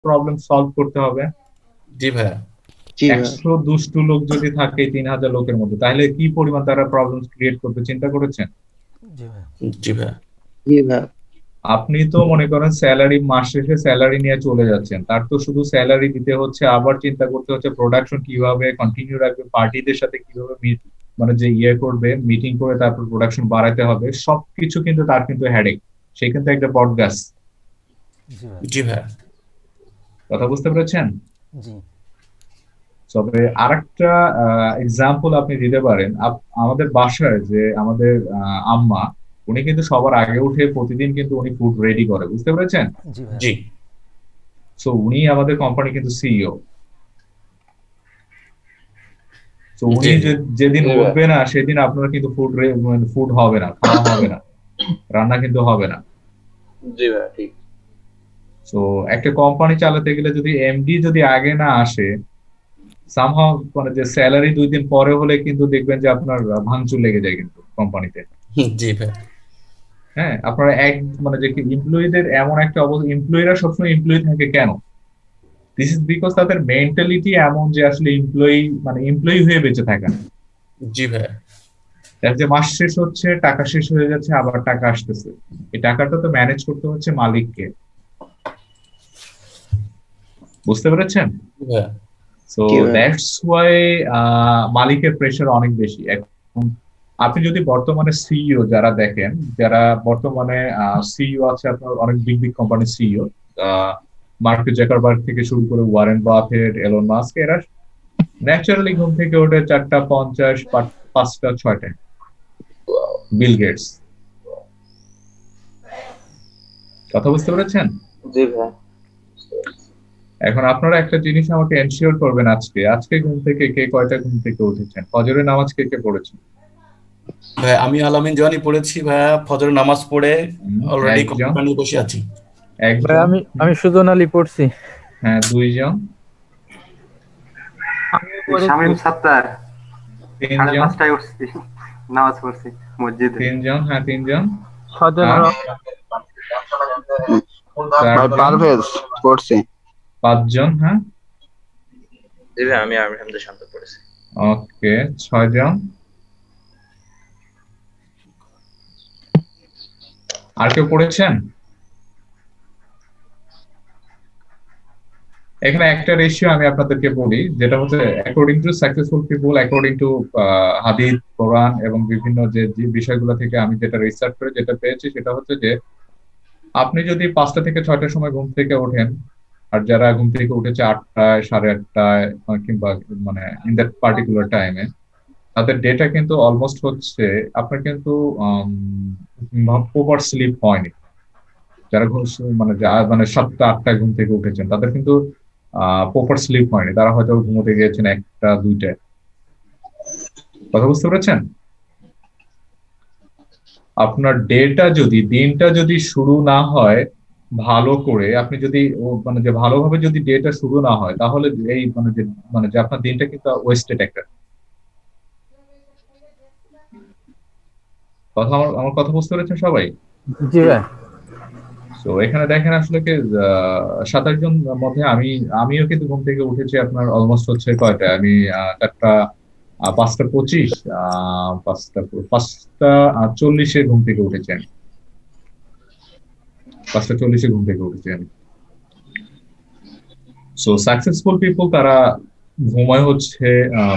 Problem solve করতে হবে। জি ভাইয়া। জি ভাই। 100 দুষ্টু লোক যদি থাকে 3,000 লোকের মধ্যে, তাহলে কি পরিমাণ তারা প্রবলেম ক্রিয়েট করতে চিন্তা করেছেন? জি ভাইয়া। জি ভাইয়া। জি ভাই। আপনি তো মনে করেন স্যালারি, মাস শেষে স্যালারি নিয়ে চলে যাচ্ছেন, তার তো শুধু স্যালারি দিতে হচ্ছে, আবার চিন্তা করতে হচ্ছে প্রোডাকশন কিভাবে কন্টিনিউ রাখবে, পার্টিদের সাথে কিভাবে মানে যে করবে, মিটিং করে তারপর প্রোডাকশন বাড়াতে হবে, সবকিছু কিন্তু তার কিন্তু হেডেক। সে কিন্তু একটা বটগাছ। জি ভাইয়া। জি ভাইয়া। কথা বুঝতে পেরেছেন? জি। তবে আরেকটা এক্সাম্পল আপনি দিতে পারেন। আমাদের বাসায় যে আমাদের আম্মা, উনি কিন্তু সবার আগে উঠে প্রতিদিন কিন্তু উনি ফুড রেডি করে, বুঝতে পেরেছেন? জি ভাইয়া। জি সো উনি আমাদের কোম্পানি কিন্তু সিইও। তো জি। উনি যেদিন জি ভাই। উঠবে না, সেদিন আপনার কিন্তু ফুড হবে না, খাওয়া হবে না, রান্না কিন্তু হবে না। জি ভাই ঠিক। তো একটা কোম্পানি চালাতে গেলে যদি এমডি যদি আগে না আসে, সামহাও মানে যে স্যালারি 2 দিন পরে হলে কিন্তু দেখবেন যে আপনার ভাঙচুর লেগে যায় কিন্তু কোম্পানিতে। জি ভাইয়া। হ্যাঁ, আপনারা মানে যে এমপ্লয়ীদের এমন একটা অবস্থা, এমপ্লয়িরা সবসময় এমপ্লয়ি থাকে কেন? দিস ইজ বিকজ তাদের মেন্টালিটি এমন যে আসলে এমপ্লয়ি হয়ে বেঁচে থাকা। জি ভাইয়া। দেখা যে মাস শেষ হচ্ছে, টাকা শেষ হয়ে যাচ্ছে, আবার টাকা আসতেছে, এই টাকাটা তো ম্যানেজ করতে হচ্ছে মালিককে। বুঝতে পেরেছেন? জি ভাইয়া। সো জি ভাই। দ্যাটস ওয়াই মালিকের প্রেশার অনেক বেশি এখন। আপনি যদি বর্তমানে সিইও যারা দেখেন, যারা বর্তমানে সিইও আছে আপনার অনেক বিগ বিগ কোম্পানির সিইও, মার্ক জাকারবার্গ থেকে শুরু করে ওয়ারেন বাফেট, এলন মাস্ক, এরা ন্যাচারালি ঘুম থেকে ওঠে 4টা 50, 5টা 6টায়। Bill Gates. কথা বুঝতে পেরেছেন? জি ভাই। এখন আপনারা একটা জিনিস আমাকে এনশিওর করবেন, আজকে আজকে ঘুম থেকে কে কয়টা ঘুম থেকে উঠেছেন, ফজরের নামাজ কে কে পড়েছেন? ভাইয়া আমি আলামিন জোয়ানি পড়েছি ভাইয়া, ফজরের নামাজ পড়ে অলরেডি একজন। কম্পিউটার নিয়ে বসে আছি। ভাই একজন। আমি আমি সুজন আলী পড়ছি। হ্যাঁ, দুইজন। আমি পড়েছি। শামীম সাত্তার, সাড়ে তিনজন। পাঁচটায় উঠছি, নামাজ পড়ছি মসজিদে। তিনজন, হ্যাঁ তিনজন। সজল আর রক। ভাই 4জন। পারভেজ পড়ছি। 5জন, হ্যাঁ। জি ভাই আমি আমির হামজা শান্ত পড়েছি। ওকে। 6জন। আর কেউ পড়েছেন? এখানে একটা রেশিও আমি আপনাদেরকে বলি, যেটা হচ্ছে according to successful people, according to হাদিস, কোরআন এবং বিভিন্ন যে বিষয়গুলো থেকে আমি যেটা রিসার্চ করে যেটা পেয়েছি, সেটা হচ্ছে যে আপনি যদি 5টা থেকে 6টার সময় ঘুম থেকে ওঠেন, আর যারা ঘুম থেকে উঠেছে 8টায়, সাড়ে 8টায়, কিংবা মানে ইন দ্যাট পার্টিকুলার টাইমে, তাদের ডেটা কিন্তু অলমোস্ট হচ্ছে আপনার কিন্তু প্রপার স্লিপ হয়নি। যারা মানে 7টা 8টায় ঘুম থেকে উঠেছেন, তাদের কিন্তু প্রপার স্লিপ হয়নি, তারা হয়তো ঘুমোতে গিয়েছেন 1টা 2টায়। কথা বুঝতে পেরেছেন? আপনার দিনটা যদি শুরু না হয় ভালো করে, আপনি যদি মানে যে ভালোভাবে যদি ডেটা শুরু না হয়, তাহলে এই মানে যে আপনার দিনটা কিন্তু ওয়েস্টেড একটা কথা। আমার কথা বুঝতে পেরেছেন সবাই? জি ভাই। তো এখানে দেখেন আসলে কি, 27 জন মধ্যে আমিও কিন্তু ঘুম থেকে উঠেছি আপনার অলমোস্ট হচ্ছে কয়টায়, আমি 5টা 25, 5টা 40-এ ঘুম থেকে উঠেছি আমি। 5টা 40-এ ঘুম থেকে উঠেছি আমি। সো সাকসেসফুল পিপল তারা ঘুমায় হচ্ছে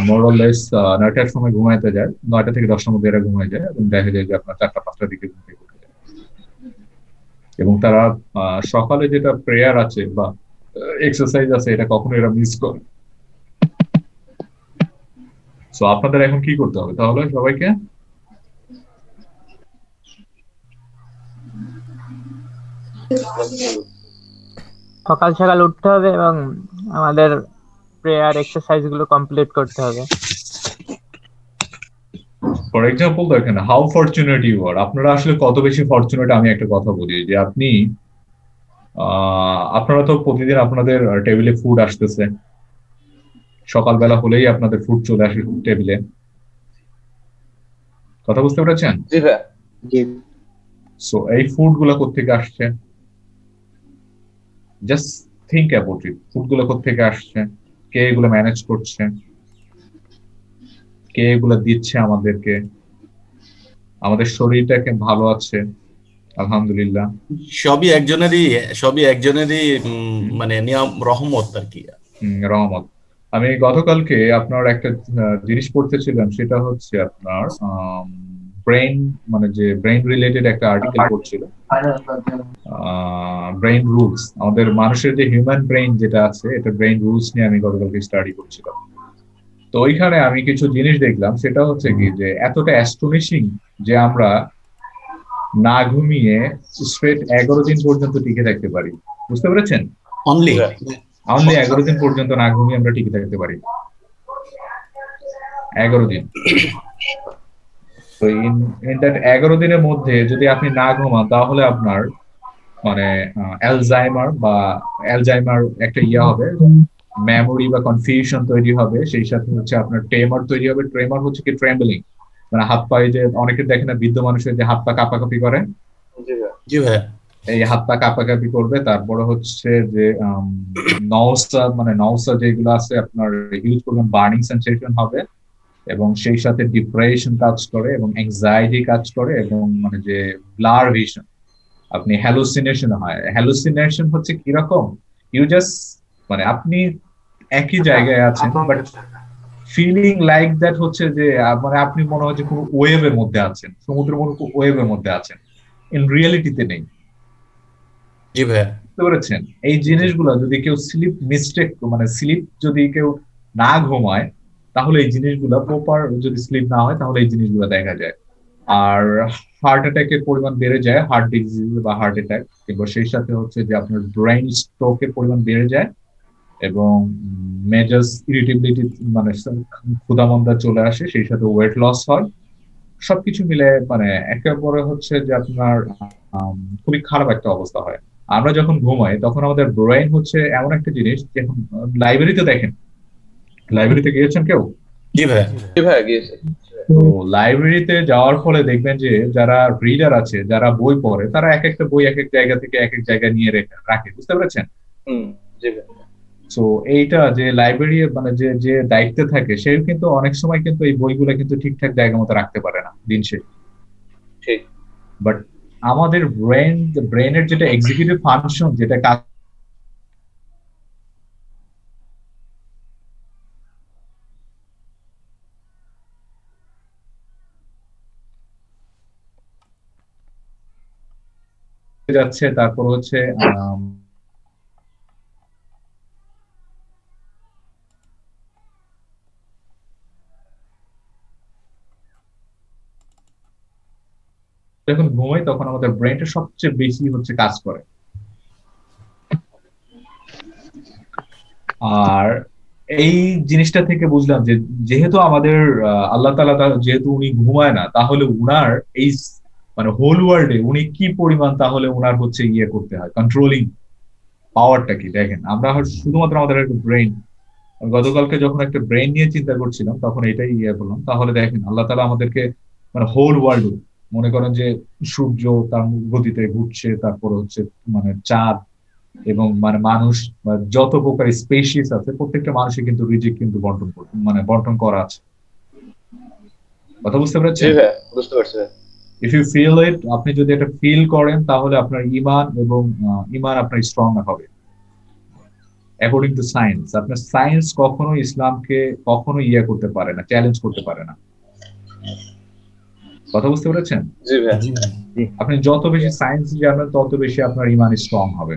মোরলেস 9টার সময় ঘুমাইতে যায়, 9টা থেকে 10টার মধ্যে এরা ঘুমায় যায়, এবং দেখা যায় যে আপনার 4টা 5টার দিকে ঘুম থেকে উঠে যায়। এবং তারা সকালে যেটা প্রেয়ার আছে বা এক্সারসাইজ আছে, এটা কখনো এরা মিস করে। সো আপনাদের এখন কি করতে হবে তাহলে সবাইকে? সকাল সকাল উঠতে হবে এবং আমাদের প্রেয়ার এক্সারসাইজ গুলো কমপ্লিট করতে হবে। ফর এক্সাম্পল দেখেন, হাউ ফরচুনেট ইউ আর, আপনারা আসলে কত বেশি ফরচুনেট। আমি একটা কথা বলি যে আপনি আপনারা তো প্রতিদিন আপনাদের টেবিলে ফুড আসতেছে, সকালবেলা হলেই আপনাদের ফুড চলে আসে টেবিলে। কথা বুঝতে পেরেছেন? জি ভাই। জি। সো এই ফুড গুলা কোত্থেকে আসছে? জাস্ট থিঙ্ক অ্যাবাউট ইট, ফুডগুলো কোত্থেকে আসছে, কে এগুলো ম্যানেজ করছে, কে এগুলো দিচ্ছে আমাদেরকে, আমাদের শরীরটাকে ভালো আছে আলহামদুলিল্লাহ। সবই একজনেরই সবই একজনেরই মানে নিয়ম রহমত আর কি। রহমত। আমি গতকালকে আপনার একটা জিনিস পড়তেছিলাম, সেটা হচ্ছে আপনার ব্রেন, মানে যে ব্রেন রিলেটেড একটা আর্টিকেল পড়ছিল, ব্রেন রুলস, আমাদের মানুষের যে হিউম্যান ব্রেন যেটা আছে, এটা ব্রেন রুলস নিয়ে আমি গতকালকে স্টাডি করছিলাম। তো ওইখানে আমি কিছু জিনিস দেখলাম, সেটা হচ্ছে কি যে এতটা অ্যাস্টোনিশিং যে আমরা না ঘুমিয়ে স্ট্রেট 11 দিন পর্যন্ত টিকে থাকতে পারি। বুঝতে পেরেছেন? অনলি অনলি 11 দিন পর্যন্ত না ঘুমিয়ে আমরা টিকে থাকতে পারি, 11 দিন। তো ইন দ্যাট 11 দিনের মধ্যে যদি আপনি না ঘুমান, তাহলে আপনার মানে অ্যালজাইমার একটা ইয়া হবে, মেমোরি বা কনফিউশন তৈরি হবে, সেই সাথে হচ্ছে আপনার ট্রেমার তৈরি হবে। ট্রেমার হচ্ছে কি ট্রেম্বলিং, মানে হাত পায়ে যে অনেকে দেখে না বৃদ্ধ মানুষের যে হাত পা কাঁপাকাঁপি করে, জি ভাই। এই হাত পা কাঁপাকাঁপি করবে। তারপরে হচ্ছে যে নওসা যেগুলো আছে আপনার হিউজ পরিমাণ বার্নিং সেন্সেশন হবে, এবং সেই সাথে ডিপ্রেশন কাজ করে এবং অ্যাংজাইটি কাজ করে, এবং মানে যে ব্লার ভিশন, আপনি হ্যালুসিনেশন হয়। হ্যালুসিনেশন হচ্ছে কিরকম, ইউ জাস্ট মানে আপনি একই জায়গায় আছেন, বাট ফিলিং লাইক দ্যাট হচ্ছে যে মানে আপনি মনে হয় যে কোনো ওয়েভের মধ্যে আছেন, সমুদ্রের মধ্যে ওয়েভের মধ্যে আছেন, ইন রিয়েলিটিতে নেই। জি ভাই। বুঝতে পেরেছেন? এই জিনিসগুলো যদি কেউ স্লিপ যদি কেউ না ঘুমায়, তাহলে এই জিনিসগুলো প্রপার যদি স্লিপ না হয়, তাহলে এই জিনিসগুলো দেখা যায়। আর হার্ট অ্যাটাকের পরিমাণ বেড়ে যায়, হার্ট ডিজিজ বা হার্ট অ্যাটাক, কিংবা সেই সাথে হচ্ছে যে আপনার ব্রেন স্ট্রোকের পরিমাণ বেড়ে যায়, এবং মেজাজ ইরিটেবিলিটি মানে ক্ষুধামন্দা চলে আসে, সেই সাথে ওয়েট লস হয়। সবকিছু মিলে মানে একেবারে হচ্ছে যে আপনার খুবই খারাপ একটা অবস্থা হয়। আমরা যখন ঘুমাই তখন আমাদের ব্রেন হচ্ছে এমন একটা জিনিস, যখন লাইব্রেরিতে দেখেন, লাইব্রেরিতে গিয়েছেন কেউ? জি ভাই। গিয়েছে। তো লাইব্রেরিতে যাওয়ার ফলে দেখবেন যে যারা রিডার আছে, যারা বই পড়ে, তারা এক একটা বই এক এক জায়গা থেকে এক এক জায়গায় নিয়ে রাখে। বুঝতে পেরেছেন? জি ভাই। তো এইটা যে লাইব্রেরি মানে যে যে দায়িত্বে থাকে, সে কিন্তু অনেক সময় কিন্তু এই বইগুলো কিন্তু ঠিকঠাক জায়গা মতো রাখতে পারে না দিন শেষে। ঠিক। বাট আমাদের ব্রেনের যেটা এক্সিকিউটিভ ফাংশন, যেটা কাজ যাচ্ছে, তারপর হচ্ছে যখন ঘুমাই তখন আমাদের ব্রেনটা সবচেয়ে বেশি হচ্ছে কাজ করে। আর এই জিনিসটা থেকে বুঝলাম যে যেহেতু আমাদের আল্লাহ তাআলা যেহেতু উনি ঘুমায় না, তাহলে উনার এই মানে হোল ওয়ার্ল্ডে উনি কি পরিমাণ তাহলে উনার হচ্ছে ইয়ে করতে হয়, কন্ট্রোলিং পাওয়ারটা কি। দেখেন আমরা শুধুমাত্র আমাদের একটা ব্রেন, গতকালকে যখন একটা ব্রেন নিয়ে চিন্তা করছিলাম তখন এটাই ইয়ে বললাম। তাহলে দেখেন আল্লাহ তাআলা আমাদেরকে মানে হোল ওয়ার্ল্ড, মনে করেন যে সূর্য তার গতিতে ঘুরছে, তারপর হচ্ছে মানে চাঁদ, এবং মানে মানুষ যত প্রকার স্পেসিস আছে, প্রত্যেকটা মানুষের কিন্তু রিজিক কিন্তু বন্টন করা আছে। কথা বুঝতে পেরেছেন? বুঝতে পারছি। ইফ ইউ ফিল ইট, আপনি যদি এটা ফিল করেন, তাহলে আপনার ইমান আপনার স্ট্রং হবে। অ্যাকর্ডিং টু সায়েন্স, আপনার সায়েন্স কখনো ইসলামকে কখনো করতে পারে না, চ্যালেঞ্জ করতে পারে না। কথা বুঝতে পেরেছেন? জি ভাই। আপনি যত বেশি সায়েন্স জানবেন, তত বেশি আপনার ইমান স্ট্রং হবে।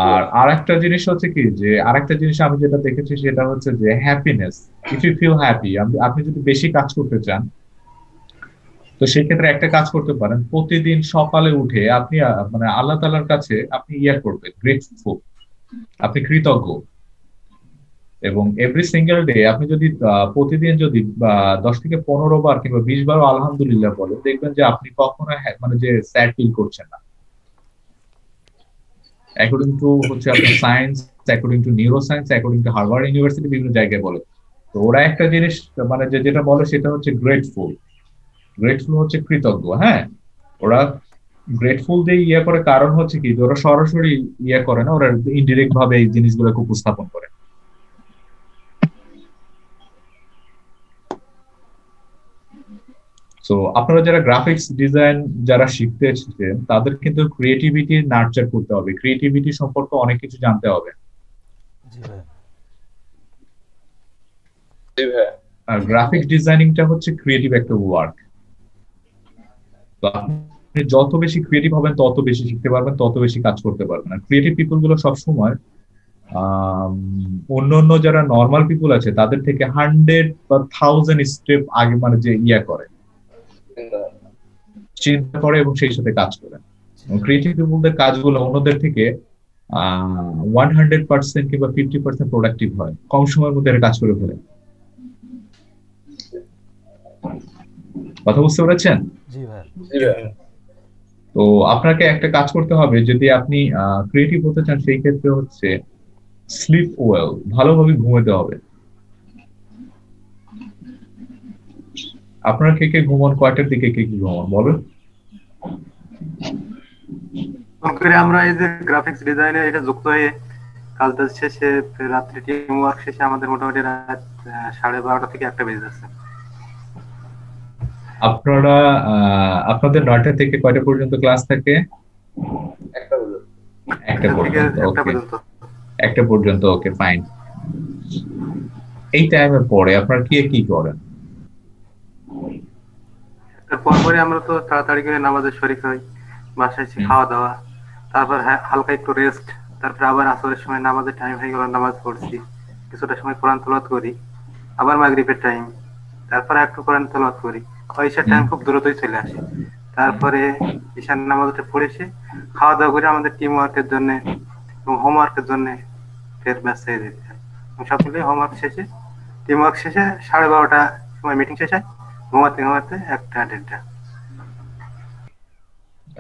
আর আরেকটা জিনিস হচ্ছে কি যে আরেকটা জিনিস আমি যেটা দেখেছি, সেটা হচ্ছে যে happiness. If you feel happy, আপনি যদি বেশি কাজ করতে চান, তো সেক্ষেত্রে একটা কাজ করতে পারেন, প্রতিদিন সকালে উঠে আপনি মানে আল্লাহ তাআলার কাছে আপনি করবেন, গ্রেটফুল, আপনি কৃতজ্ঞ। এবং এভরি সিঙ্গেল ডে আপনি যদি প্রতিদিন যদি 10 থেকে 15 বার কিংবা 20 বারও আলহামদুলিল্লাহ বলে, দেখবেন যে আপনি কখনো মানে যে স্যাড ফিল করছেন না। অ্যাকর্ডিং টু হচ্ছে আপনার science, according to neuro science, according to Harvard university, বিভিন্ন জায়গায় বলে। তো ওরা একটা জিনিস মানে যেটা বলে সেটা হচ্ছে গ্রেটফুল হচ্ছে কৃতজ্ঞ। হ্যাঁ, ওরা গ্রেটফুল দিয়ে ইয়ে করে, কারণ হচ্ছে কি যে ওরা সরাসরি ইয়ে করে না, ওরা ইনডিরেক্ট ভাবে এই জিনিসগুলোকে উপস্থাপন করে। তো আপনারা যারা গ্রাফিক্স ডিজাইন যারা শিখতে এসেছেন তাদের কিন্তু ক্রিয়েটিভিটি নার্চার করতে হবে, ক্রিয়েটিভিটি সম্পর্কে অনেক কিছু জানতে হবে। জি ভাই। জি ভাইয়া। আর গ্রাফিক্স ডিজাইনিংটা হচ্ছে ক্রিয়েটিভ একটা ওয়ার্ক। তো আপনি যত বেশি ক্রিয়েটিভ হবেন তত বেশি শিখতে পারবেন, তত বেশি কাজ করতে পারবেন। আর ক্রিয়েটিভ পিপল গুলো সবসময় অন্য অন্য যারা নর্মাল পিপল আছে তাদের থেকে 100 বা 1000 স্টেপ আগে মানে যে ইয়া করে, চিন্তা করে এবং সেই সাথে কাজ করে। ক্রিয়েটিভ পিপলদের কাজগুলো অন্যদের থেকে 100% কিংবা 50% প্রোডাক্টিভ হয়, কম সময়ের মধ্যে এরা কাজ করে ফেলে। কথা বুঝতে পেরেছেন? জি ভাই। জি ভাইয়া। তো আপনাকে একটা কাজ করতে হবে, যদি আপনি ক্রিয়েটিভ হতে চান সেই ক্ষেত্রে হচ্ছে স্লিপ ওয়েল, ভালোভাবে ঘুমাতে হবে। আপনারা কে কে ঘুমান, কয়টার দিকে কে কি ঘুমান বলেন? করে আমরা এই যে গ্রাফিক্স ডিজাইনে এটা যুক্ত হয়ে কাজটা শেষে রাত্রি টিম ওয়ার্ক শেষে আমাদের মোটামুটি রাত 12:30 থেকে 1টা বেজে যাচ্ছে। আপনারা আপনাদের 9টা থেকে কয়টা পর্যন্ত ক্লাস থাকে? একটা বলুন। একটা থেকে পর্যন্ত। 1টা ওকে, পর্যন্ত। একটা পর্যন্ত। ওকে, ফাইন। এই টাইমের পরে আপনারা কি করেন? তারপর পরে আমরা তো তাড়াতাড়ি করে নামাজে শরীক হই, বাসায় এসে খাওয়া দাওয়া, তারপর হালকা একটু রেস্ট, তারপর আবার আসরের সময় নামাজের টাইম হয়ে গেল, নামাজ পড়ছি, কিছুটা সময় কোরআন তেলাওয়াত করি, আবার মাগরিবের টাইম, তারপরে একটু কোরআন তেলাওয়াত করি। ঈশার টাইম খুব দ্রুতই চলে আসে। তারপরে ঈশার নামাজটা পড়ে এসে খাওয়া দাওয়া করে আমাদের টিম ওয়ার্কের জন্য এবং হোমওয়ার্কের জন্য ফের ব্যস্ত হয়ে যেতে হয়। সব মিলিয়ে হোমওয়ার্ক শেষে টিম ওয়ার্ক শেষে 12:30 সময় মিটিং শেষ হয়, ঘুমাতে ঘুমাতে 1টা-1:30।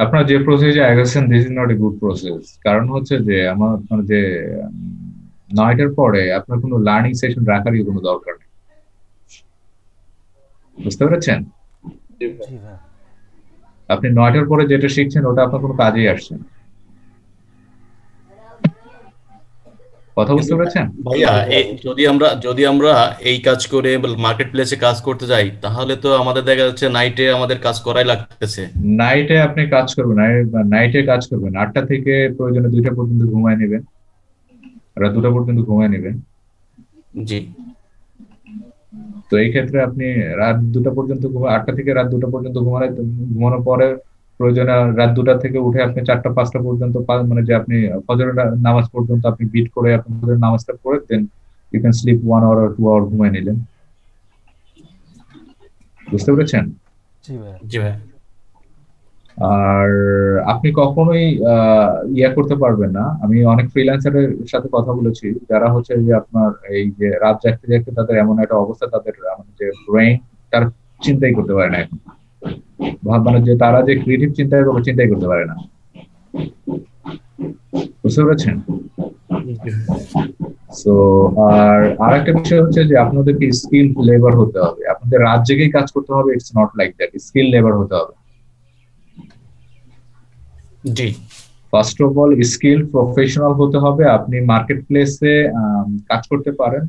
আপনারা যে প্রসেসে আগাচ্ছেন, this is not a good process. কারণ হচ্ছে যে আমার মানে যে 9টার পরে আপনার কোনো লার্নিং সেশন রাখারই কোনো দরকার নেই। বুঝতে পেরেছেন? জি ভাইয়া। জি ভাই। আপনি 9টার পরে যেটা শিখছেন ওটা আপনার কোনো কাজেই আসছে না। কথা বুঝতে পেরেছেন? ভাইয়া যদি আমরা এই কাজ করে মার্কেট প্লেসে কাজ করতে যাই, তাহলে তো আমাদের দেখা যাচ্ছে নাইটে আমাদের কাজ করাই লাগতেছে। নাইটে আপনি কাজ করবেন, নাইটে কাজ করবেন 8টা থেকে প্রয়োজনে 2টা পর্যন্ত ঘুমায় নেবেন, রাত 2টা পর্যন্ত ঘুমায় নেবেন। জি। তো এই ক্ষেত্রে আপনি রাত 2টা পর্যন্ত 8টা থেকে রাত 2টা পর্যন্ত ঘুমানোর পরে প্রয়োজনে রাত 2টা থেকে উঠে আপনি 4টা-5টা পর্যন্ত মানে যে আপনি ফজরের নামাজ পর্যন্ত আপনি বিট করে আপনি ফজরের নামাজটা পড়ে then you can sleep 1 hour or 2 hour ঘুমায় নিলেন। বুঝতে পেরেছেন? জি ভাই। জি ভাই। আর আপনি কখনোই ইয়া করতে পারবেন না। আমি অনেক ফ্রিল্যান্সারের সাথে কথা বলেছি যারা হচ্ছে যে আপনার এই যে রাত জাগতে জাগতে তাদের এমন একটা অবস্থা, তাদের যে ব্রেইন তার চিন্তাই করতে পারে না এখন, মানে যে তারা যে ক্রিয়েটিভ চিন্তাই করতে পারে না। বুঝতে পেরেছেন? সো আর একটা বিষয় হচ্ছে যে আপনাদেরকে স্কিল লেবার হতে হবে, আপনাদের রাত জেগেই কাজ করতে হবে। It's not like that, skill labour হতে হবে। জি। First of all skill professional হতে হবে। আপনি মার্কেট প্লেসে কাজ করতে পারেন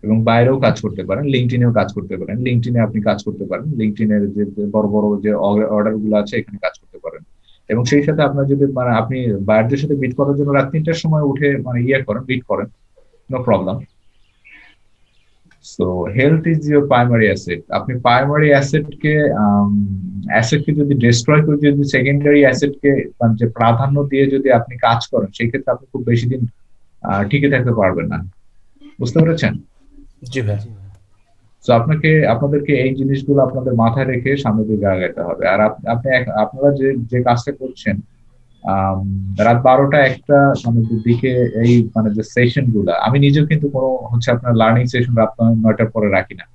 এবং বাইরেও কাজ করতে পারেন, লিঙ্কডইনেও কাজ করতে পারেন। লিঙ্কডইনে আপনি কাজ করতে পারেন, লিঙ্কডইনের যে বড় বড় যে অর্ডার গুলো আছে এখানে কাজ করতে পারেন। এবং সেই সাথে আপনার যদি মানে আপনি বাইরের সাথে বিট করার জন্য রাত 3টার সময় উঠে মানে বিট করেন, no problem. So health is your primary asset. আপনি প্রাইমারি অ্যাসেটকে যদি ডিস্ট্রয় করে যদি সেকেন্ডারি অ্যাসেটকে মানে যে প্রাধান্য দিয়ে যদি আপনি কাজ করেন, সেই ক্ষেত্রে আপনি খুব বেশি দিন টিকে থাকতে পারবেন না। বুঝতে পেরেছেন? জি ভাই। তো আপনাদেরকে এই জিনিসগুলো আপনাদের মাথায় রেখে সামনের দিকে আগাতে হবে। আর আপনারা যে কাজটা করছেন রাত 12টা-1টা মানে দিকে এই মানে যে সেশন গুলা, আমি নিজেও কিন্তু কোনো হচ্ছে আপনার লার্নিং সেশন রাত 9টার পরে রাখি না।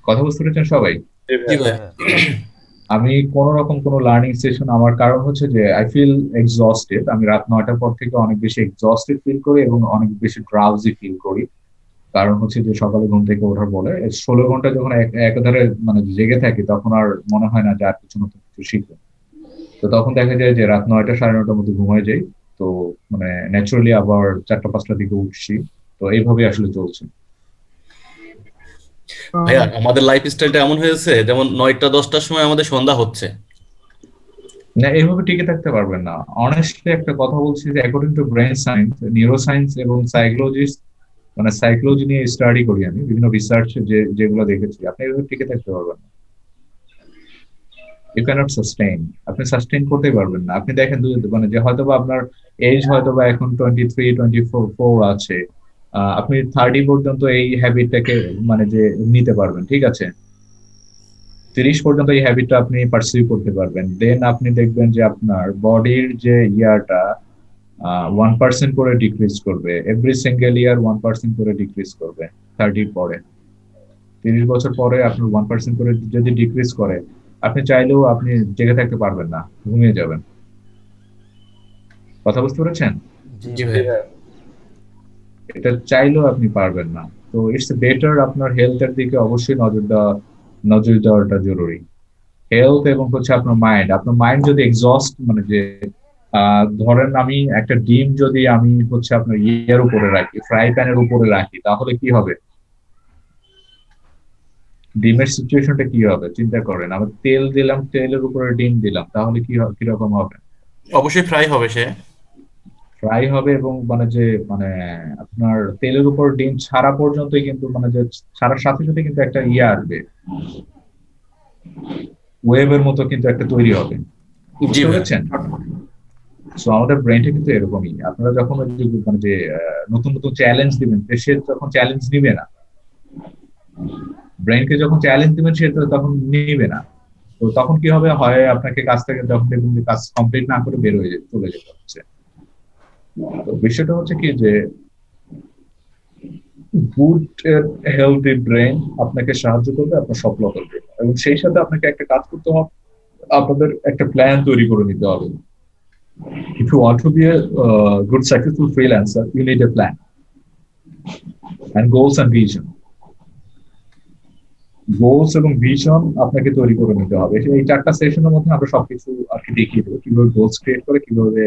কথা বুঝতে পেরেছেন সবাই? জি ভাই। আমি কোন রকম কোনো লার্নিং সেশন, আমার কারণ হচ্ছে যে আই ফিল এক্সস্টেড। আমি রাত 9টার পর থেকে অনেক বেশি এক্সস্টেড ফিল করি এবং অনেক বেশি ড্রাউজি ফিল করি। কারণ হচ্ছে যে সকালে ঘুম থেকে ওঠার পরে 16 ঘন্টা যখন একাধারে মানে জেগে থাকি, তখন আর মনে হয় না যে আর কিছু নতুন কিছু শিখবো। তো তখন দেখা যায় যে রাত 9টা 9:30টার মধ্যে ঘুমায় যাই। তো মানে ন্যাচারালি আবার 4টা 5টার দিকে উঠছি। তো এইভাবেই আসলে চলছে। ভাইয়া আমাদের লাইফ স্টাইলটা এমন হয়েছে, যেমন 9টা 10টার সময় আমাদের সন্ধ্যা হচ্ছে। না, এইভাবে টিকে থাকতে পারবেন না। অনেস্টলি একটা কথা বলছি যে according to brain science, neuro science এবং সাইকোলজিস্ট, মানে সাইকোলজি নিয়ে স্টাডি করি আমি, বিভিন্ন রিসার্চ যেগুলো দেখেছি, আপনি এভাবে টিকে থাকতে পারবেন না। ইউ ক্যানট সাস্টেইন, আপনি সাস্টেইন করতেই পারবেন না। আপনি দেখেন মানে যে হয়তোবা আপনার এজ হয়তোবা এখন 23 24 আছে, আপনি 30 পর্যন্ত এই হ্যাবিটটাকে মানে যে নিতে পারবেন, ঠিক আছে, 30 পর্যন্ত এই হ্যাবিটটা আপনি পারসিউ করতে পারবেন। দেন আপনি দেখবেন যে আপনার বডির যে ইয়ারটা 1% করে ডিক্রিজ করবে, এভরি সিঙ্গেল ইয়ার 1% করে ডিক্রিজ করবে। 30 পরে, 30 বছর পরে আপনার 1% করে যদি ডিক্রিজ করে, আপনি চাইলেও আপনি জেগে থাকতে পারবেন না, ঘুমিয়ে যাবেন। কথা বুঝতে পেরেছেন? জি জি ভাইয়া। ভাইয়া। এটা চাইলেও আপনি পারবেন না। তো ইটস বেটার আপনার হেলথের দিকে অবশ্যই নজর দেওয়াটা জরুরি। হেলথ এবং হচ্ছে আপনার মাইন্ড যদি এক্সস্ট, মানে যে ধরেন আমি একটা ডিম যদি আমি হচ্ছে আপনার ইয়ের উপরে রাখি, ফ্রাই প্যানের উপরে রাখি, তাহলে কি হবে? ডিমের সিচুয়েশনটা কি হবে চিন্তা করেন। আবার তেল দিলাম, তেলের উপরে ডিম দিলাম, তাহলে কিরকম হবে? অবশ্যই ফ্রাই হবে সে। ফ্রাই হবে, এবং মানে যে মানে আপনার তেলের উপর ডিম ছাড়া পর্যন্তই কিন্তু মানে যে ছাড়ার সাথে সাথে কিন্তু একটা ইয়ে আসবে, ওয়েবের মতো কিন্তু একটা তৈরি হবে। জি বুঝতে ভাইয়া। পেরেছেন? সো আমাদের ব্রেনটা কিন্তু এরকমই। আপনারা যখন ওই যে মানে যে নতুন নতুন চ্যালেঞ্জ দিবেন, সে তখন চ্যালেঞ্জ নিবে না। ব্রেনকে যখন চ্যালেঞ্জ দিবেন, সে তো তখন নিবে না। তো তখন কি হবে, হয় আপনাকে কাজ থেকে যখন দেখবেন যে কাজ কমপ্লিট না করে বের হয়ে চলে যেতে হচ্ছে। তো বিষয়টা হচ্ছে কি যে গুড হেলদি ব্রেন আপনাকে সাহায্য করবে আপনার সফলতার জন্য, এবং সেই সাথে আপনাকে একটা কাজ করতে হবে, আপনাদের একটা প্ল্যান তৈরি করে নিতে হবে। If you want to be a good successful freelancer, you need a plan and goals and vision. Goals এবং ভিশন আপনাকে তৈরি করে নিতে হবে। এই 4টা সেশনের মধ্যে আমরা সবকিছু আর কি দেখিয়ে দেবো, কিভাবে গোলস ক্রিয়েট করে, কিভাবে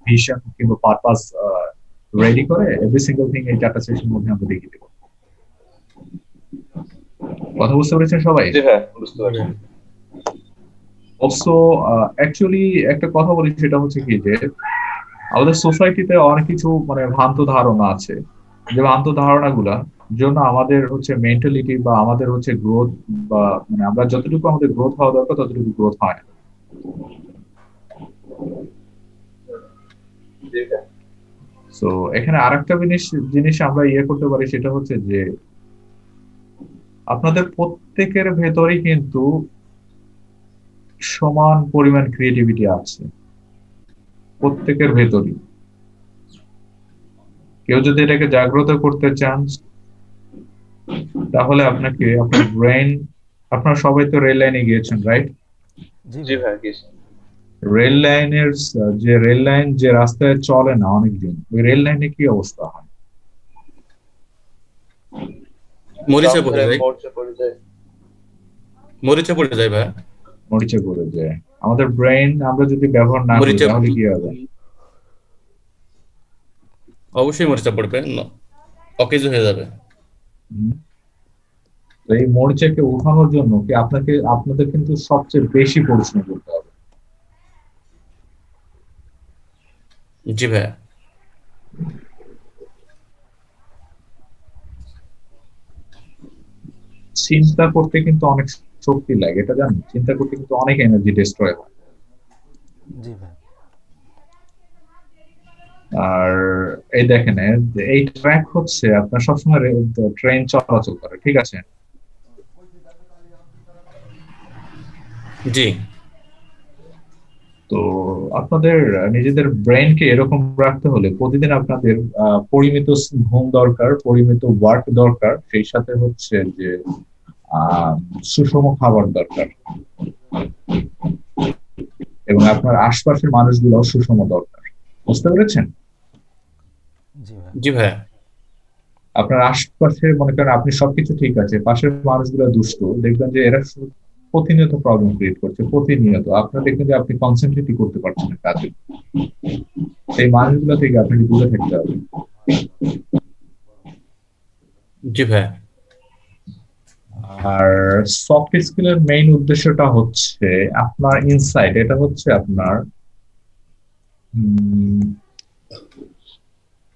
ভিশন কিংবা পারপাস রেডি করে, এভরি সিঙ্গেল থিং এই 4টা সেশনের মধ্যে আমরা দেখিয়ে দেবো। কথা বুঝতে পেরেছেন সবাই? জি ভাইয়া, বুঝতে পারছি। অলসো অ্যাকচুয়ালি একটা কথা বলি, সেটা হচ্ছে কি যে আমাদের সোসাইটিতে অনেক কিছু মানে ভ্রান্ত ধারণা আছে, যে ভ্রান্ত ধারণাগুলা জন্য আমাদের হচ্ছে মেন্টালিটি বা আমাদের হচ্ছে গ্রোথ, বা মানে আমরা যতটুকু আমাদের গ্রোথ হওয়া দরকার ততটুকু গ্রোথ হয় না। জি ভাইয়া। তো এখানে আরেকটা জিনিস আমরা ইয়ে করতে পারি, সেটা হচ্ছে যে আপনাদের প্রত্যেকের ভেতরেই কিন্তু সমান পরিমাণ ক্রিয়েটিভিটি আছে, প্রত্যেকের ভেতরই। কেউ যদি এটাকে জাগ্রত করতে চান, তাহলে আপনাকে আপনার ব্রেন, আপনারা সবাই তো রেল লাইনে গিয়েছেন, রাইট? জি ভাইয়া, গেছি। রেল লাইন যে রাস্তায় চলে না অনেকদিন, ওই রেল লাইনে কি অবস্থা হয়? মরিচা পড়ে যায়। মোর্চা পড়ে যায়। মরিচা পড়ে যায় ভাইয়া। মরিচা করে যায়। আমাদের ব্রেন আমরা যদি ব্যবহার না করি, মরিচা তাহলে কি হবে? অবশ্যই মরিচা পড়বে, অকেজ হয়ে যাবে। তো এই মরিচাকে উঠানোর জন্য কি আপনাদের কিন্তু সবচেয়ে বেশি পরিশ্রম করতে হবে। জি ভাইয়া। চিন্তা করতে কিন্তু অনেক শক্তি লাগে, এটা জানেন? চিন্তা করতে কিন্তু অনেক এনার্জি ডিস্ট্রয় হয়। আর এই দেখেন, এই ট্র্যাক হচ্ছে আপনার সবসময় ট্রেন চলাচল করে, ঠিক আছে? জি। তো আপনাদের নিজেদের ব্রেনকে এরকম রাখতে হলে প্রতিদিন আপনাদের পরিমিত ঘুম দরকার, পরিমিত ওয়ার্ক দরকার, সেই সাথে হচ্ছে যে সুষম খাবার দরকার, এবং আপনার আশপাশের মানুষগুলো সুষম দরকার। বুঝতে পেরেছেন? জি ভাইয়া। আপনার আশপাশে মনে করেন আপনি সবকিছু ঠিক আছে, পাশের মানুষগুলো দুষ্ট, দেখবেন যে এরা প্রতিনিয়ত প্রবলেম ক্রিয়েট করছে, প্রতিনিয়ত আপনার দেখবেন যে আপনি কনসেন্ট্রেটই করতে পারছেন না কাজে। সেই মানুষগুলো থেকে আপনাকে দূরে থাকতে হবে। জি ভাই। আর সফট স্কিলের মেইন উদ্দেশ্যটা হচ্ছে আপনার ইনসাইট, এটা হচ্ছে আপনার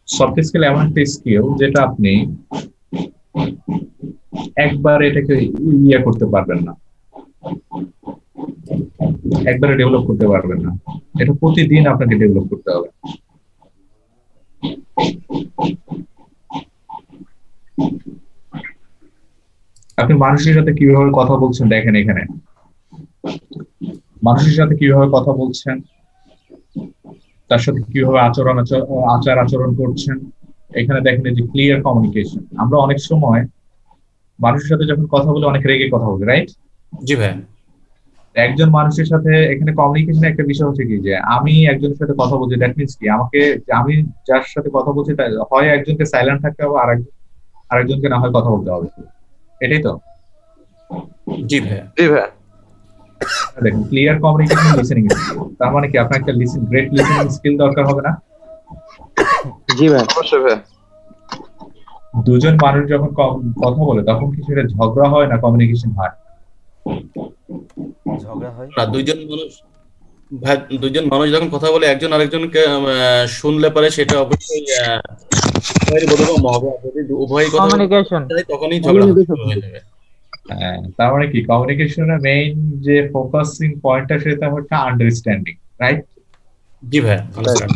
সফট স্কিল এমন একটা স্কিল যেটা আপনি একবার এটাকে ইয়ে করতে পারবেন না, একবারে ডেভেলপ করতে পারবেন না, এটা প্রতিদিন আপনাকে ডেভেলপ করতে হবে। আপনি মানুষের সাথে কিভাবে কথা বলছেন দেখেন, এখানে মানুষের সাথে কিভাবে কথা বলছেন, তার সাথে কিভাবে আচার আচরণ করছেন, এখানে দেখেন যে ক্লিয়ার কমিউনিকেশন। আমরা অনেক সময় মানুষের সাথে যখন কথা বলি অনেক রেগে কথা বলি, রাইট? জি ভাই। একজন মানুষের সাথে এখানে কমিউনিকেশনের একটা বিষয় হচ্ছে কি, যে আমি একজনের সাথে কথা বলছি, দ্যাট মিনস কি আমি যার সাথে কথা বলছি হয় একজনকে সাইলেন্ট থাকতে হবে, আরেকজনকে না হয় কথা বলতে হবে, এটাই তো। জি ভাই। জি ভাই। দেখুন, ক্লিয়ার কমিউনিকেশন, লিসেনিং স্কিল, তার মানে কি আপনার একটা গ্রেট লিসেনিং স্কিল দরকার হবে না? জি ভাই, অবশ্যই ভাই। দুজন মানুষ যখন কথা বলে তখন কি সেটা ঝগড়া হয় না কমিউনিকেশন হয়? ঝগড়া হয় না, দুইজন মানুষ যখন কথা বলে একজন আরেকজনকে শুনলে পারে, সেটা অবশ্যই উভয়ের বোধগম্য হবে। যদি উভয় কথা কমিউনিকেশন, তখনই ঝগড়া শুরু হয়ে যাবে। হ্যাঁ, তার মানে কি কমিউনিকেশনের মেইন যে ফোকাসিং পয়েন্টটা সেটা হচ্ছে আন্ডারস্ট্যান্ডিং, রাইট? জি ভাই, আন্ডারস্ট্যান্ড।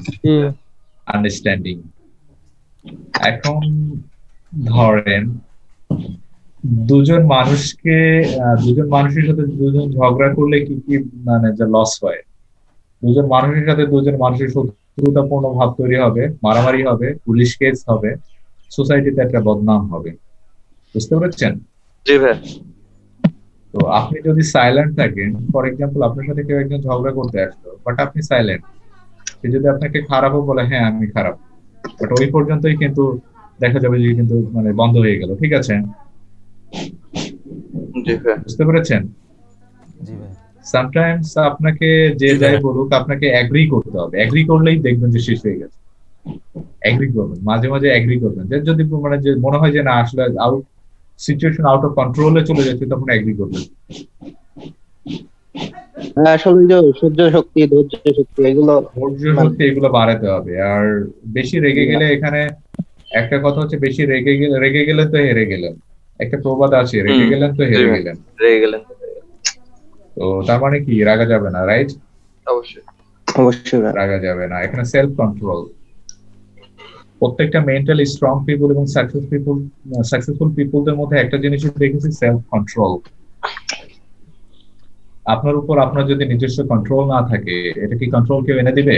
আন্ডারস্ট্যান্ডিং। এখন ধরেন দুজন মানুষের সাথে দুজন ঝগড়া করলে কি কি মানে যে লস হয়, দুজন মানুষের সাথে দুজন মানুষের শত্রুতাপূর্ণ ভাব তৈরি হবে, মারামারি হবে, পুলিশ কেস হবে, সোসাইটিতে একটা বদনাম হবে, বুঝতে পেরেছেন? জি ভাই। তো আপনি যদি সাইলেন্ট থাকেন, ফর এক্সাম্পল আপনার সাথে কেউ একজন ঝগড়া করতে আসলো, বাট আপনি সাইলেন্ট, সে যদি আপনাকে খারাপও বলে, হ্যাঁ আমি খারাপ, বাট ওই পর্যন্তই কিন্তু দেখা যাবে যে কিন্তু মানে বন্ধ হয়ে গেল, ঠিক আছে? জি ভাই। বুঝতে পেরেছেন? জি ভাই। সামটাইমস আপনাকে যে যাই বলুক আপনাকে এগ্রি করতে হবে, এগ্রি করলেই দেখবেন যে শেষ হয়ে গেছে। এগ্রি করবেন, মাঝে মাঝে এগ্রি করবেন, যে যদি মানে যে মনে হয় যে না আসলে সিচুয়েশন আউট অফ কন্ট্রোলে চলে যাচ্ছে, তখন এগ্রি করবেন। আসলে যে সহ্য শক্তি, ধৈর্য শক্তি, এগুলো বাড়াতে হবে। আর বেশি রেগে গেলে, এখানে একটা কথা হচ্ছে বেশি রেগে গেলে তো হেরে গেলেন, একটা প্রবাদ আছে, রেগে গেলেন তো হেরে গেলেন। তো তার মানে কি রাগা যাবে না, রাইট? অবশ্যই রাগা যাবে না। এখানে সেলফ কন্ট্রোল। প্রত্যেকটা মেন্টালি স্ট্রং পিপল এবং সাকসেসফুল পিপলদের মধ্যে একটা জিনিস দেখেছি, সেলফ কন্ট্রোল। আপনার উপর আপনার যদি নিজস্ব কন্ট্রোল না থাকে, এটা কি কন্ট্রোল কেউ এনে দিবে?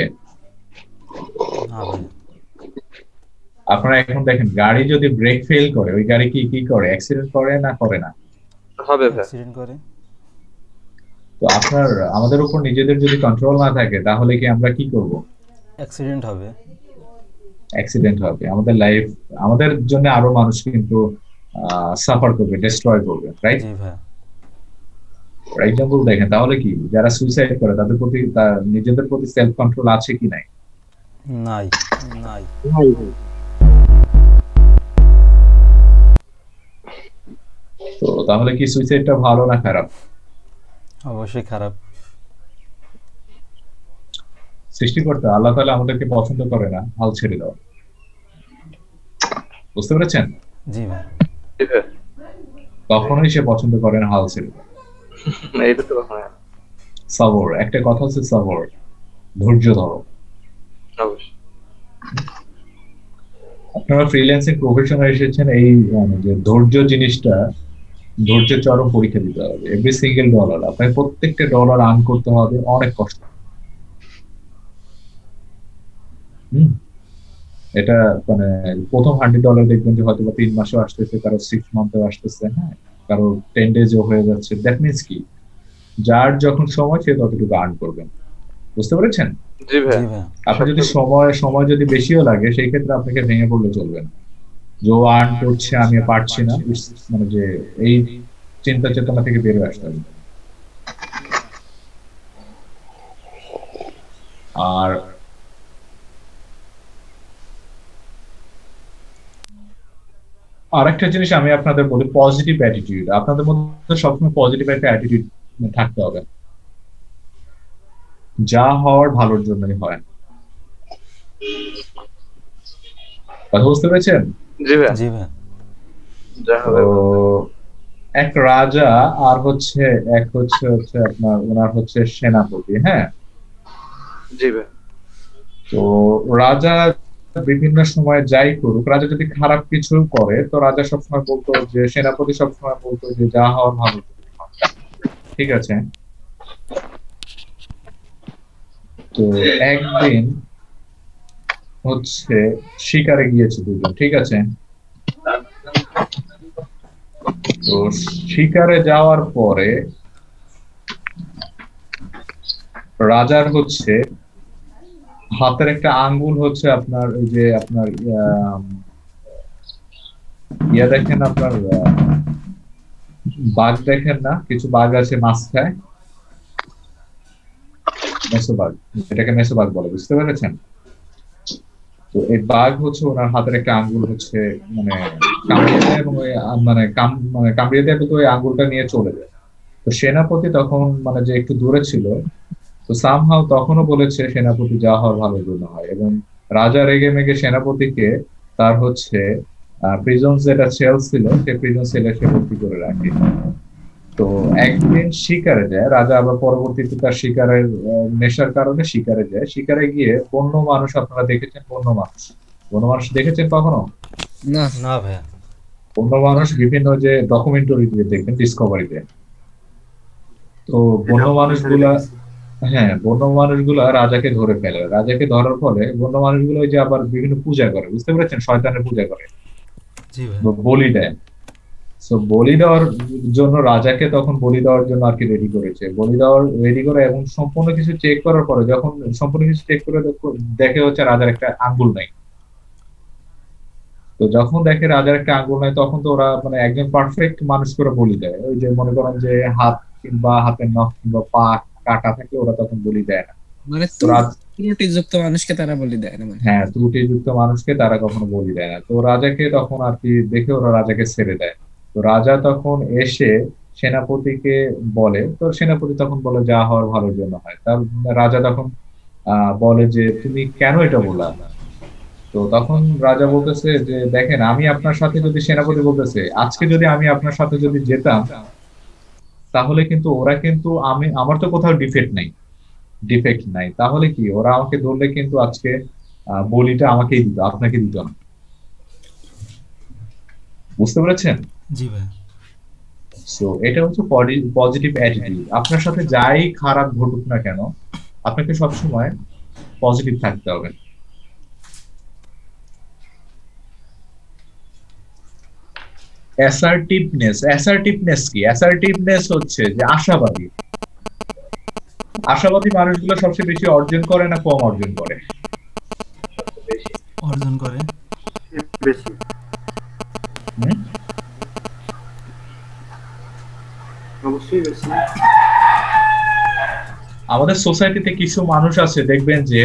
আপনারা এখন দেখেন, গাড়ি যদি ব্রেক ফেল করে, ওই গাড়ি কি করে? অ্যাক্সিডেন্ট করে না করে না? হবে, অ্যাক্সিডেন্ট করে। তো আমাদের উপর নিজেদের যদি কন্ট্রোল না থাকে, তাহলে কি আমরা কি করব? অ্যাক্সিডেন্ট হবে। আমাদের লাইফ, আমাদের জন্য আরো মানুষ কিন্তু সাফার করবে, ডিস্ট্রয় করবে, রাইট? জি ভাই। ফর এক্সাম্পল দেখেন, তাহলে কি যারা সুইসাইড করে তাদের প্রতি নিজেদের প্রতি সেলফ কন্ট্রোল আছে কি নাই? নাই। তো তাহলে কি সুইসাইডটা ভালো না খারাপ? অবশ্যই খারাপ। সৃষ্টিকর্তা আল্লাহ তাআলা আমাদেরকে পছন্দ করে না হাল ছেড়ে দাও, বুঝতে পেরেছেন? জি ভাই। কখনোই সে পছন্দ করে না হাল ছেড়ে দাও। সবর, একটা কথা হচ্ছে সবর, ধৈর্য ধরো। আপনারা ফ্রিল্যান্সিং প্রফেশনে এসেছেন, এই যে ধৈর্য জিনিসটা, ধৈর্যের চরম পরীক্ষা দিতে হবে। এভরি সিঙ্গেল ডলার, আপনাকে প্রত্যেকটা ডলার আর্ন করতে হবে, অনেক কষ্ট। এটা মানে প্রথম $100 দেখবেন যে হয়তো 3 মাসেও আসতেছে, কারো 6 মান্থেও আসতেছে, হ্যাঁ, কারো 10 ডেজও হয়ে যাচ্ছে। দ্যাট মিনস কি, যার যখন সময় সে ততটুকু আর্ন করবেন, বুঝতে পেরেছেন? জি ভাই। আপনার যদি সময় যদি বেশিও লাগে, সেই ক্ষেত্রে আপনাকে ভেঙে পড়লে চলবে না। যে আর্ন করছে আমি পারছি না, মানে যে এই চিন্তা চেতনা থেকে বের হয়ে আসতে হবে। আর আরেকটা জিনিস আমি আপনাদের বলি, পজিটিভ অ্যাটিটিউড। আপনাদের মধ্যে সবসময় পজিটিভ একটা অ্যাটিটিউড থাকতে হবে। যা হওয়ার ভালোর জন্যই হয়। কথা বুঝতে পেরেছেন? জি ভাই। জি ভাই। যা হবে। তো এক রাজা আর হচ্ছে আপনার ওনার হচ্ছে সেনাপতি, হ্যাঁ। জি ভাই। তো রাজা বিভিন্ন সময় যাই করুক, রাজা যদি খারাপ কিছু করে তো রাজা সবসময় বলতো যে, সেনাপতি সবসময় বলতো যে যা হওয়ার ভালো, ঠিক আছে। তো একদিন হচ্ছে শিকারে গিয়েছে দুজন, ঠিক আছে। তো শিকারে যাওয়ার পরে রাজার হচ্ছে হাতের একটা আঙ্গুল হচ্ছে আপনার ওই যে আপনার ইয়া দেখেন, আপনার বাঘ দেখেন না, কিছু বাঘ আছে মাছ খায়, মেসোবাঘ, এটাকে মেসোবাঘ বলে, বুঝতে পেরেছেন? তো এই বাঘ হচ্ছে ওনার হাতের একটা আঙ্গুল হচ্ছে মানে কামড়িয়ে দেয়, এবং ওই মানে কামড়িয়ে দেয়, তো ওই আঙ্গুলটা নিয়ে চলে যায়। তো সেনাপতি তখন মানে যে একটু দূরে ছিল, তো সামহাও তখনও বলেছে সেনাপতি যা হওয়ার ভালোর জন্য হয়, এবং রাজা রেগে মেগে সেনাপতিকে তার হচ্ছে প্রিজন যেটা সেল ছিল, সেই প্রিজন সেলে সে ভর্তি করে রাখে। তো একদিন শিকারে যায় রাজা, আবার পরবর্তীতে তার শিকারের নেশার কারণে শিকারে যায়। শিকারে গিয়ে বন্য মানুষ, আপনারা দেখেছেন বন্য মানুষ দেখেছেন কখনো? না না ভাই। বন্য মানুষ বিভিন্ন যে ডকুমেন্টারি দেখবেন, ডিসকভারিতে। তো বন্য মানুষগুলা, হ্যাঁ, বন্য মানুষগুলা রাজাকে ধরে ফেলে। রাজাকে ধরার ফলে বন্য মানুষগুলো ওই যে আবার বিভিন্ন পূজা করে, বুঝতে পেরেছেন? শয়তানের পূজা করে, বলি দেয়। তো বলি দেওয়ার জন্য রাজাকে তখন বলি দেওয়ার জন্য আর কি রেডি করেছে, রেডি করে, এবং সম্পূর্ণ কিছু চেক করার পরে যখন সম্পূর্ণ কিছু চেক করে দেখে হচ্ছে রাজার একটা আঙ্গুল নাই। তো যখন দেখে রাজার একটা আঙ্গুল নাই, তখন তো ওরা মানে একজন পারফেক্ট মানুষ করে বলি দেয়। ওই যে মনে করেন যে হাত কিংবা হাতের নখ কিংবা পা কাটা থাকে, ওরা তখন বলি দেয় না। মানে ত্রুটিযুক্ত মানুষকে তারা বলি দেয় না, মানে হ্যাঁ, ত্রুটিযুক্ত মানুষকে তারা কখনো বলি দেয় না। তো রাজাকে তখন আর কি দেখে ওরা রাজাকে ছেড়ে দেয়। তো রাজা তখন এসে সেনাপতিকে বলে, তো সেনাপতি তখন বলে যা হওয়ার ভালোর জন্য হয়। তার রাজা তখন বলে যে তুমি কেন এটা বললা? তো তখন রাজা বলতেছে যে দেখেন, আমি আপনার সাথে যদি, সেনাপতি বলতেছে আজকে যদি আমি আপনার সাথে যদি যেতাম, তাহলে কিন্তু ওরা কিন্তু আমার তো কোথাও ডিফেক্ট নাই, তাহলে কি ওরা আমাকে ধরলে কিন্তু আজকে বলিটা আমাকেই দিত, আপনাকে দিত না। বুঝতে পেরেছেন? জি ভাই। সো এটা হচ্ছে পজিটিভ অ্যাটিটিউড। আপনার সাথে যাই খারাপ ঘটুক না কেন, আপনাকে সবসময় পজিটিভ থাকতে হবে। অ্যাসার্টিভনেস কি? অ্যাসার্টিভনেস হচ্ছে যে আশাবাদী মানুষগুলো সবচেয়ে বেশি অর্জন করে না কম অর্জন করে? অর্জন করে বেশি। অবশ্যই বেশি। আমাদের সোসাইটিতে কিছু মানুষ আছে, দেখবেন যে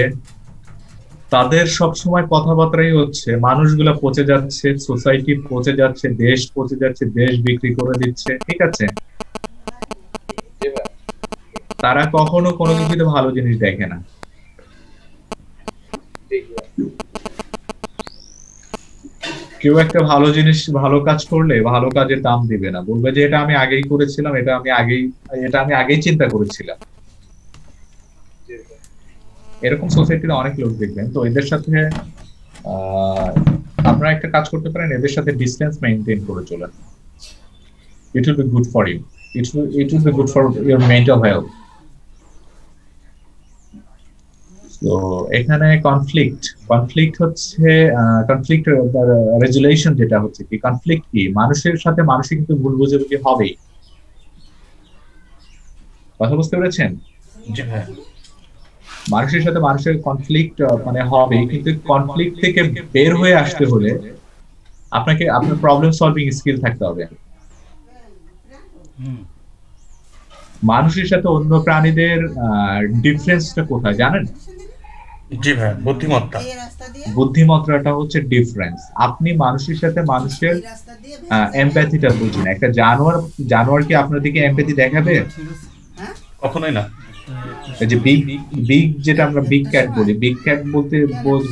তাদের সবসময় কথাবার্তাই হচ্ছে মানুষগুলা পচে যাচ্ছে, সোসাইটি পচে যাচ্ছে, দেশ পচে যাচ্ছে, দেশ বিক্রি করে দিচ্ছে, ঠিক আছে। তারা কখনো কোনো কিছুতে ভালো জিনিস দেখে না। কেউ একটা ভালো জিনিস, ভালো কাজ করলে ভালো কাজের দাম দিবে না, বলবে যে এটা আমি আগেই করেছিলাম, এটা আমি আগেই চিন্তা করেছিলাম। এরকম সোসাইটিতে অনেক লোক দেখবেন। তো এদের সাথে আপনারা একটা কাজ করতে পারেন, এদের সাথে ডিসটেন্স মেইনটেইন করে চলেন। It will be good for you, it will be good for your mental health. তো এখানে কনফ্লিক্ট হচ্ছে কনফ্লিক্ট রেজুলেশন, যেটা হচ্ছে কি কনফ্লিক্ট কি, মানুষের সাথে মানুষের কিন্তু ভুল বুঝাবুঝি হবেই। কথা বুঝতে পেরেছেন? মানুষের সাথে মানুষের কনফ্লিক্ট মানে হবে, কিন্তু কনফ্লিক্ট থেকে বের হয়ে আসতে হলে আপনাকে আপনার প্রবলেম সলভিং স্কিল থাকতে হবে। মানুষের সাথে অন্য প্রাণীদের ডিফারেন্সটা কোথায় জানেন? জি ভাই, বুদ্ধিমত্তা। বুদ্ধিমত্তাটা হচ্ছে ডিফারেন্স। আপনি মানুষের সাথে মানুষের এমপ্যাথিটা বুঝেন। একটা জানোয়ার কি আপনার দিকে এমপ্যাথি দেখাবে? কখনোই না। এই যে বিগ যেটা আমরা বিগ ক্যাট বলি, বিগ ক্যাট বলতে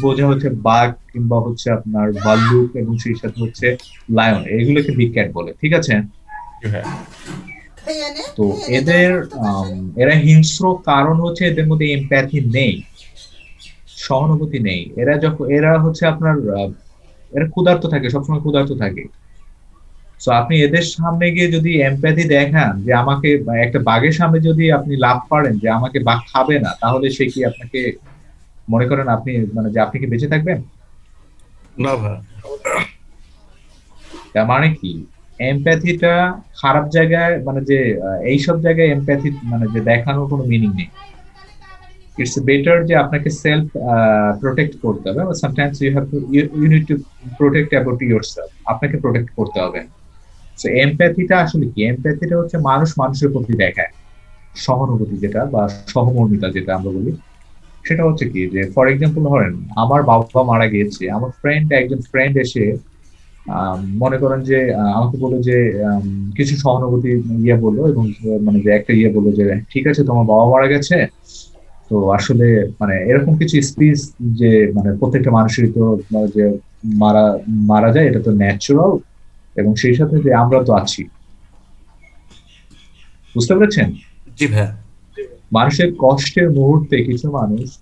বোঝা হচ্ছে বাঘ কিংবা হচ্ছে আপনার ভাল্লুক এবং সেই সাথে হচ্ছে লায়ন, এগুলোকে বিগ ক্যাট বলে, ঠিক আছে? তো এরা হিংস্র কারণ হচ্ছে এদের মধ্যে এমপ্যাথি নেই, সহানুভূতি নেই। এরা হচ্ছে আপনার এরা ক্ষুধার্ত থাকে, সবসময় ক্ষুধার্ত থাকে। সো আপনি এদের সামনে গিয়ে যদি এমপ্যাথি দেখান যে আমাকে, একটা বাঘের সামনে যদি আপনি লাভ পারেন যে আমাকে বাঘ খাবে না, তাহলে সে কি আপনাকে মনে করেন আপনি মানে যে আপনি কি বেঁচে থাকবেন? না ভাই। তার মানে কি এমপ্যাথিটা খারাপ জায়গায়, মানে যে এইসব জায়গায় এমপ্যাথি মানে যে দেখানোর কোনো মিনিং নেই। ইটস বেটার যে আপনাকে সেলফ প্রোটেক্ট করতে হবে। Sometimes you need to protect about yourself, আপনাকে প্রোটেক্ট করতে হবে। সো এমপ্যাথিটা আসলে কি? এমপ্যাথিটা হচ্ছে মানুষ মানুষের প্রতি দেখায় সহানুভূতি, যেটা বা সহমর্মিতা যেটা আমরা বলি। সেটা হচ্ছে কি যে ফর এক্সাম্পল ধরেন আমার বাবা মারা গিয়েছে, আমার একজন ফ্রেন্ড এসে মনে করেন যে আমাকে বললো যে কিছু সহানুভূতি বললো, এবং মানে যে একটা বললো যে ঠিক আছে তোমার বাবা মারা গেছে, তো আসলে মানে এরকম কিছু স্পিচ যে মানে প্রত্যেকটা মানুষেরই তো যে মারা যায়, এটা তো ন্যাচারাল, এবং সেই সাথে যে আমরা তো আছি, বুঝতে পেরেছেন? জি ভাই। মানুষের কষ্টের মুহূর্তে কিছু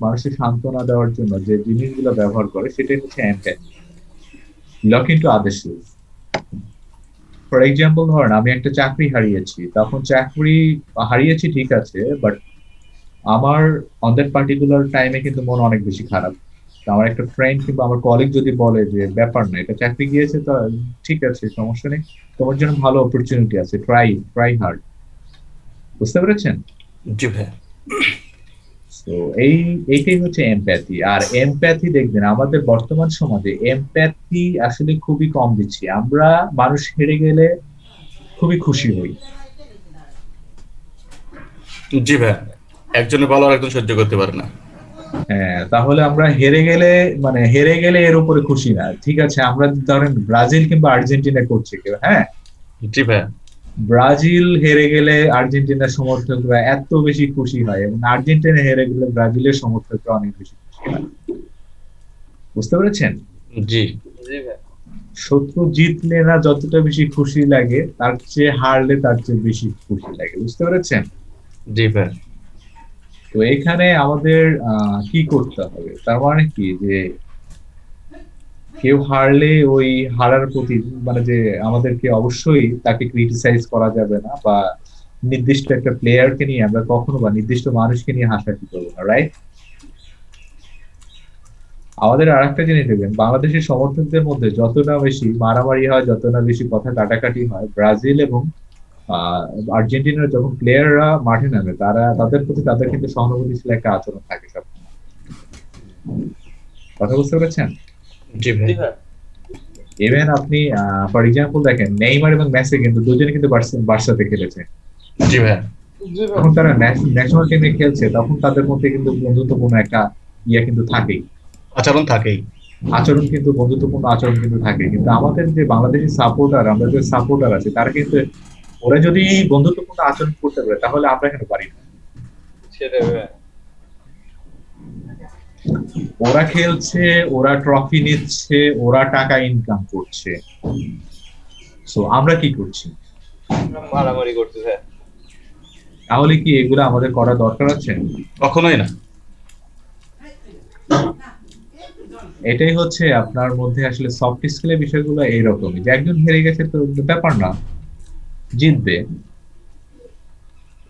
মানুষের সান্ত্বনা দেওয়ার জন্য যে জিনিসগুলো ব্যবহার করে, সেটাই হচ্ছে empathy. Lock into others. For example ধরেন আমি একটা চাকরি হারিয়েছি, তখন চাকরি হারিয়েছি ঠিক আছে, বাট আমার অন দ্যাট পার্টিকুলার টাইমে কিন্তু মন অনেক বেশি খারাপ। আমার একটা ফ্রেন্ড কিংবা আমার কলিগ যদি বলে যে ব্যাপার না, এটা চাকরি গিয়েছে তো ঠিক আছে, সমস্যা নেই, তোমার জন্য ভালো অপরচুনিটি আছে, ট্রাই হার্ড। বুঝতে পেরেছেন? জি ভাই। তো এইটাই হচ্ছে এমপ্যাথি। আর এমপ্যাথি দেখবেন আমাদের বর্তমান সমাজে এমপ্যাথি আসলে খুবই কম দিচ্ছি আমরা। মানুষ হেরে গেলে খুবই খুশি হই। জি ভাই, একজনের ভালো আর একজন সহ্য করতে পারে না। হ্যাঁ, তাহলে আমরা হেরে গেলে এর উপরে খুশি না, ঠিক আছে? আমরা ধরেন ব্রাজিল কিংবা আর্জেন্টিনা করছে কেউ, হ্যাঁ জি ভাই, ব্রাজিল হেরে গেলে আর্জেন্টিনার সমর্থকরা এত বেশি খুশি হয়, এবং আর্জেন্টিনা হেরে গেলে ব্রাজিলের সমর্থকরা অনেক বেশি খুশি হয়। বুঝতে পেরেছেন? জি। শত্রু জিতলে না যতটা বেশি খুশি লাগে, তার চেয়ে হারলে তার চেয়ে বেশি খুশি লাগে। বুঝতে পেরেছেন? জি ভাই। তো এখানে আমাদের কি করতে হবে, তার মানে কি যে কেউ হারলে ওই হারার প্রতি মানে যে আমাদেরকে অবশ্যই তাকে ক্রিটিসাইজ করা যাবে না, বা নির্দিষ্ট একটা প্লেয়ারকে নিয়ে আমরা কখনো বা নির্দিষ্ট মানুষকে নিয়ে হাসাহাসি করবো না, রাইট? আমাদের আর একটা জিনিস দেখবেন, বাংলাদেশের সমর্থকদের মধ্যে যতটা বেশি মারামারি হয়, যতটা বেশি কথা কাটাকাটি হয়, ব্রাজিল এবং আর্জেন্টিনার যখন প্লেয়াররা মাঠে নামে, তাদের প্রতি তাদের কিন্তু সহানুভূতিশীল একটা আচরণ থাকে সব। কথা বুঝতে পেরেছেন? জি ভাই। ইভেন আপনি ফর এক্সাম্পল দেখেন নেইমার এবং মেসি কিন্তু দুজনে কিন্তু বার্সাতে খেলেছে। জি ভাই। যখন তারা ন্যাশনাল টিমে খেলছে, তখন তাদের মধ্যে কিন্তু বন্ধুত্বপূর্ণ একটা কিন্তু থাকেই, আচরণ কিন্তু বন্ধুত্বপূর্ণ আচরণ কিন্তু থাকে। কিন্তু আমাদের যে বাংলাদেশি সাপোর্টার, আমরা যে সাপোর্টার আছে, তারা কিন্তু ওরা যদি বন্ধুত্বপূর্ণ আচরণ করতে পারে, তাহলে আমরা কেন পারি না? ওরা খেলছে, ওরা ট্রফি নিচ্ছে, ওরা টাকা ইনকাম করছে, সো আমরা কি করছি? মারামারি করতেছে। তাহলে কি এগুলো আমাদের করা দরকার আছে? কখনোই না। এটাই হচ্ছে আপনার মধ্যে আসলে সফট স্কিলের বিষয়গুলো এইরকমই, যে একজন হেরে গেছে তো ব্যাপার না, জিতবে।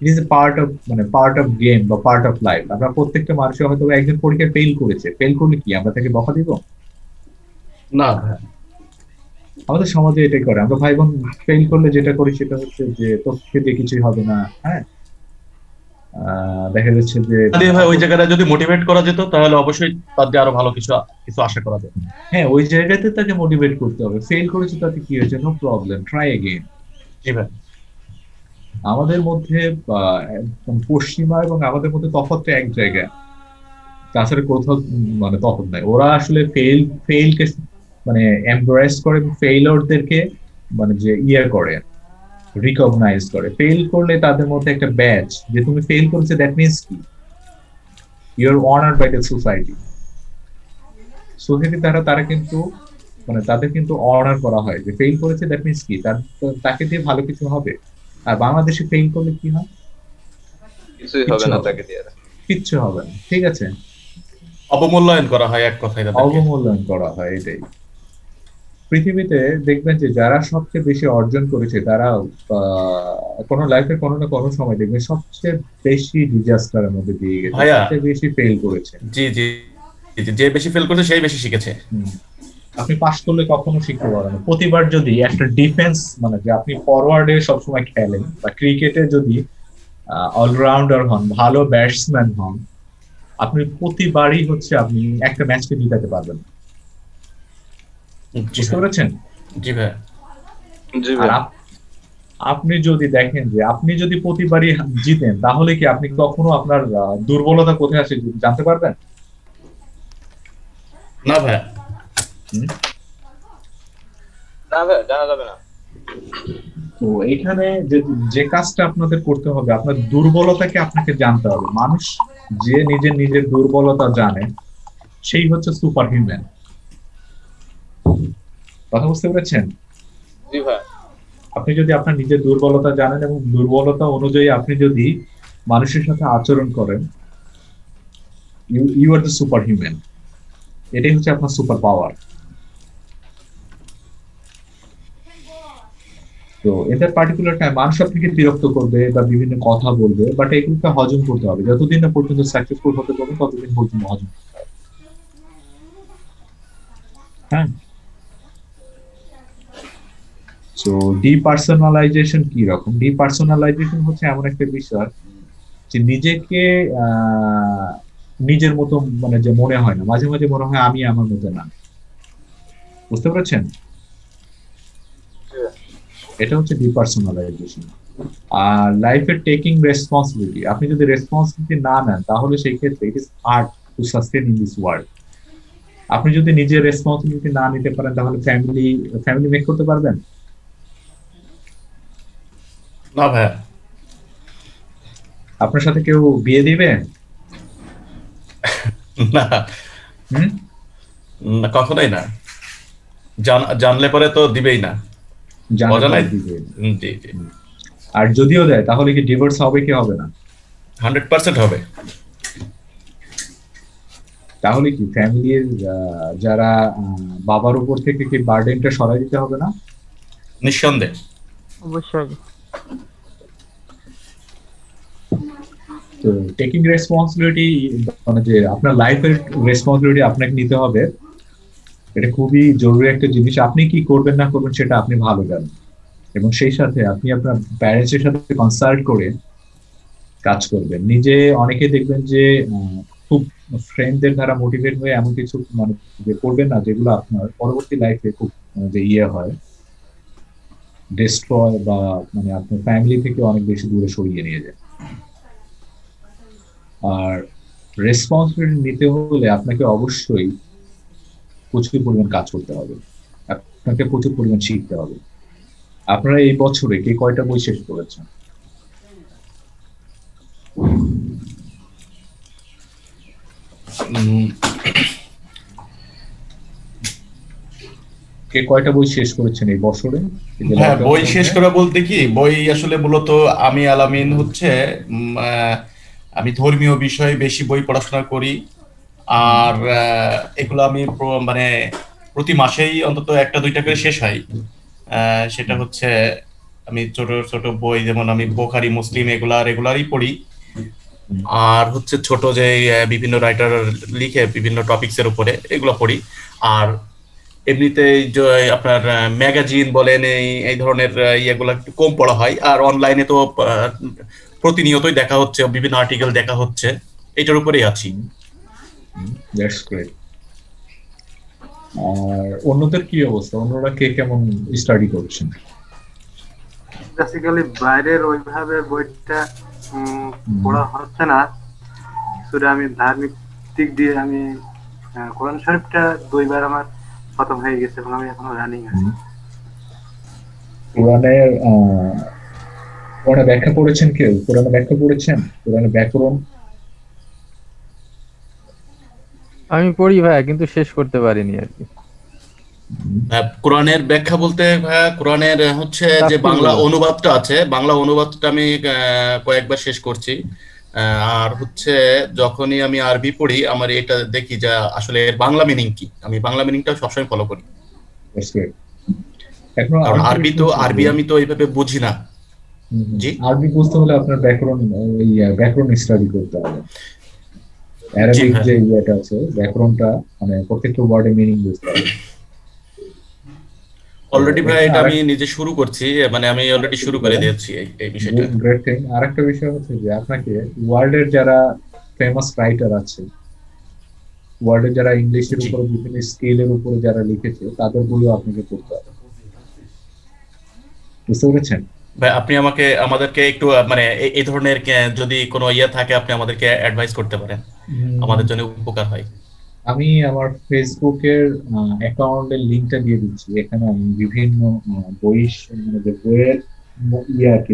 It is part of game বা পার্ট অফ লাইফ। আমরা প্রত্যেকটা মানুষের হয়তো একজন পরীক্ষায় ফেল করেছে, ফেল করলে কি আমরা তাকে বকা দিব? না। আমাদের সমাজে এটাই করে, আমরা ভাই বোন ফেল করলে যেটা করি সেটা হচ্ছে যে তোকে দিয়ে কিছুই হবে না, হ্যাঁ দেখা যাচ্ছে যে ভাই ওই জায়গাটা যদি মোটিভেট করা যেত তাহলে অবশ্যই তার দিয়ে আরো ভালো কিছু কিছু আশা করা যায়। হ্যাঁ, ওই জায়গাতে তাকে মোটিভেট করতে হবে। ফেল করেছে তাতে কি হয়েছে, নো প্রবলেম, ট্রাই এগেইন। জি ভাই। আমাদের মধ্যে পশ্চিমা এবং আমাদের মধ্যে তফাৎটা এক জায়গায়, তাছাড়া কোথাও মানে তফাৎ নাই। ওরা আসলে ফেইলকে মানে এমব্রেস করে, ফেইলরদেরকে মানে যে করে, রিকগনাইজ করে। ফেল করলে তাদের মধ্যে একটা ব্যাচ, যে তুমি ফেল করেছো দ্যাট মিন্স কি you are honoured by the society. Society তারা কিন্তু মানে তাদের কিন্তু অনার করা হয়, যে ফেল করেছে দ্যাট মিন্স কি তাকে দিয়ে ভালো কিছু হবে। আর বাংলাদেশে ফেল করলে কি হয়, কিছুই হবে না, তাকে দিয়ে কিচ্ছু হবে না। ঠিক আছে, অবমূল্যায়ন করা হয়, এক কথায় অবমূল্যায়ন করা হয়। এটাই পৃথিবীতে দেখবেন যে যারা সবচেয়ে বেশি অর্জন করেছে তারা কোন লাইফে কোনো না কোনো সময় দেখবেন সবচেয়ে বেশি ডিজাস্টারের মধ্যে দিয়ে গেছে, সবচেয়ে বেশি ফেল করেছে। জি জি, যে বেশি ফেল করেছে সেই বেশি শিখেছে। আপনি পাস করলে কখনো শিখতে পারেন না। প্রতিবার যদি একটা ডিফেন্স মানে যে আপনি ফরওয়ার্ডে সবসময় খেলেন, বা ক্রিকেটে যদি অলরাউন্ডার হন, ভালো ব্যাটসম্যান হন, আপনি প্রতিবারই হচ্ছে আপনি একটা ম্যাচকে জিতাতে পারবেন। বুঝতে পেরেছেন? জি ভাই। আর আপনি যদি দেখেন যে আপনি যদি প্রতিবারই জিতেন, তাহলে কি আপনি কখনো আপনার দুর্বলতা কোথায় আছে জানতে পারবেন না ভাই? না ভাই, জানা যাবে না। তো এখানে যে কাজটা আপনাদের করতে হবে, আপনার দুর্বলতাকে আপনাকে জানতে হবে। মানুষ যে নিজের দুর্বলতা জানে, সেই হচ্ছে সুপার হিউম্যান। কথা বুঝতে পেরেছেন? জি ভাই। আপনি যদি আপনার নিজের দুর্বলতা জানেন এবং দুর্বলতা অনুযায়ী আপনি যদি মানুষের সাথে আচরণ করেন, you are the super human. এটাই হচ্ছে আপনার সুপার পাওয়ার। তো এদের পার্টিকুলার টাইম মানুষ আপনাকে বিরক্ত করবে বা বিভিন্ন কথা বলবে, বাট এগুলোকে হজম করতে হবে। যতদিন না পর্যন্ত সাকসেসফুল হতে পারবে ততদিন পর্যন্ত হজম করতে হবে। হ্যাঁ। সো ডিপার্সোনালাইজেশন কি রকম? ডিপার্সোনালাইজেশন হচ্ছে এমন একটা বিষয় যে নিজেকে নিজের মতো মানে যে মনে হয় না, মাঝে মাঝে মনে হয় আমি আমার মতো না। বুঝতে পেরেছেন? এটা হচ্ছে ডিপার্সোনালাইজেশন। আর লাইফের টেকিং রেসপন্সিবিলিটি, আপনি যদি রেসপন্সিবিলিটি না নেন তাহলে সেই ক্ষেত্রে it is hard to sustain in this world. আপনি যদি নিজের রেসপন্সিবিলিটি না নিতে পারেন তাহলে ফ্যামিলি মেক করতে পারবেন না ভাই। আপনার সাথে কেউ বিয়ে দিবে না, কখনোই না। জানলে পরে তো দিবেই না। আর যদিও দেয় তাহলে কি ডিভোর্স হবে কি হবে না? 100% হবে। তাহলে কি ফ্যামিলির যারা বাবার উপর থেকে কি বার্ডেনটা সরাই দিতে হবে না? নিঃসন্দেহে, অবশ্যই। তো টেকিং রেসপন্সিবিলিটি মানে যে আপনার লাইফের রেসপন্সিবিলিটি আপনাকে নিতে হবে, এটা খুবই জরুরি একটা জিনিস। আপনি কি করবেন না করবেন সেটা আপনি ভালো জানেন, এবং সেই সাথে আপনি আপনার প্যারেন্টসের সাথে কনসাল্ট করে কাজ করবেন। নিজে অনেকে দেখবেন যে খুব ফ্রেন্ডদের দ্বারা মোটিভেট হয়ে এমন কিছু মানে যে করবেন না যেগুলো আপনার পরবর্তী লাইফে খুব যে হয় ডিস্ট্রয় বা মানে আপনার ফ্যামিলি থেকে অনেক বেশি দূরে সরিয়ে নিয়ে যায়। আর রেসপন্সিবিলিটি নিতে হলে আপনাকে অবশ্যই প্রচুর পরিমাণ কাজ করতে হবে, আপনাকে প্রচুর পরিমাণ শিখতে হবে। আপনারা এই বছরে কে কয়টা বই শেষ করেছেন? কে কয়টা বই শেষ করেছেন এই বছরে? হ্যাঁ, বই শেষ করা বলতে কি, বই আসলে মূলত আমি আলামিন হচ্ছে আমি ধর্মীয় বিষয়ে বেশি বই পড়াশোনা করি। আর এগুলো আমি মানে প্রতি মাসেই অন্তত একটা দুইটা করে শেষ হয়। সেটা হচ্ছে আমি ছোট ছোট বই, যেমন আমি বুখারী, মুসলিম এগুলা রেগুলারই পড়ি। আর হচ্ছে ছোট যে বিভিন্ন রাইটার লিখে বিভিন্ন টপিকসের উপরে, এগুলো পড়ি। আর এমনিতে আপনার ম্যাগাজিন বলেন এই ধরনের ইয়েগুলো একটু কম পড়া হয়। আর অনলাইনে তো প্রতিনিয়তই দেখা হচ্ছে, বিভিন্ন আর্টিকেল দেখা হচ্ছে, এটার উপরেই আছি। That's great. আর অন্যদের কি অবস্থা? অন্যরা কে কেমন স্টাডি করছেন? বেসিক্যালি বাইরের ওইভাবে বইটা পড়া হচ্ছে না। শুধু আমি ধার্মিক দিক দিয়ে আমি কোরআন শরীফটা 2 বার আমার খতম হয়ে গেছে এবং আমি এখনো রানিং আছি। কোরআনের ব্যাখ্যা পড়েছেন কেউ? কোরআনে ব্যাখ্যা পড়েছেন? কোরআনের ব্যাকরণ? আমি পড়ি ভাইয়া, কিন্তু শেষ করতে পারিনি আর কি। কোরআনের ব্যাখ্যা বলতে ভাইয়া, কোরআনের হচ্ছে যে বাংলা অনুবাদটা আছে, বাংলা অনুবাদটা আমি কয়েকবার শেষ করছি। আর হচ্ছে যখনই আমি আরবি পড়ি, আমার এটা দেখি যে আসলে বাংলা মিনিং কি, আমি বাংলা মিনিংটা সবসময় ফলো করি। কারণ আরবি আমি তো এইভাবে বুঝি না। জি, আরবি বুঝতে হলে আপনার ব্যাকরণ স্টাডি করতে হবে। অ্যারাবিক যে ইয়েটা আছে, ব্যাকরণটা মানে প্রত্যেকটা ওয়ার্ডে মিনিং বুঝতে হবে। অলরেডি ভাই এটা আমি নিজে শুরু করছি, মানে আমি অলরেডি শুরু করে দিয়েছি এই বিষয়টা। Great thing. আরেকটা বিষয় হচ্ছে যে আপনাকে ওয়ার্ল্ডের যারা ফেমাস রাইটার আছে, ওয়ার্ল্ডের যারা ইংলিশের উপরে বিভিন্ন স্কেলের উপরে যারা লিখেছে, তাদের বইও আপনাকে পড়তে হবে। বুঝতে পেরেছেন ভাই? আপনি আমাদেরকে একটু মানে এই ধরনের যদি কোনো ইয়ে থাকে, আপনি আমাদেরকে অ্যাডভাইস করতে পারেন, আমাদের জন্য উপকার হয়। আমি আমার ফেসবুকের অ্যাকাউন্টের লিংকটা দিয়ে দিচ্ছি। এখানে আমি বিভিন্ন বইয়ের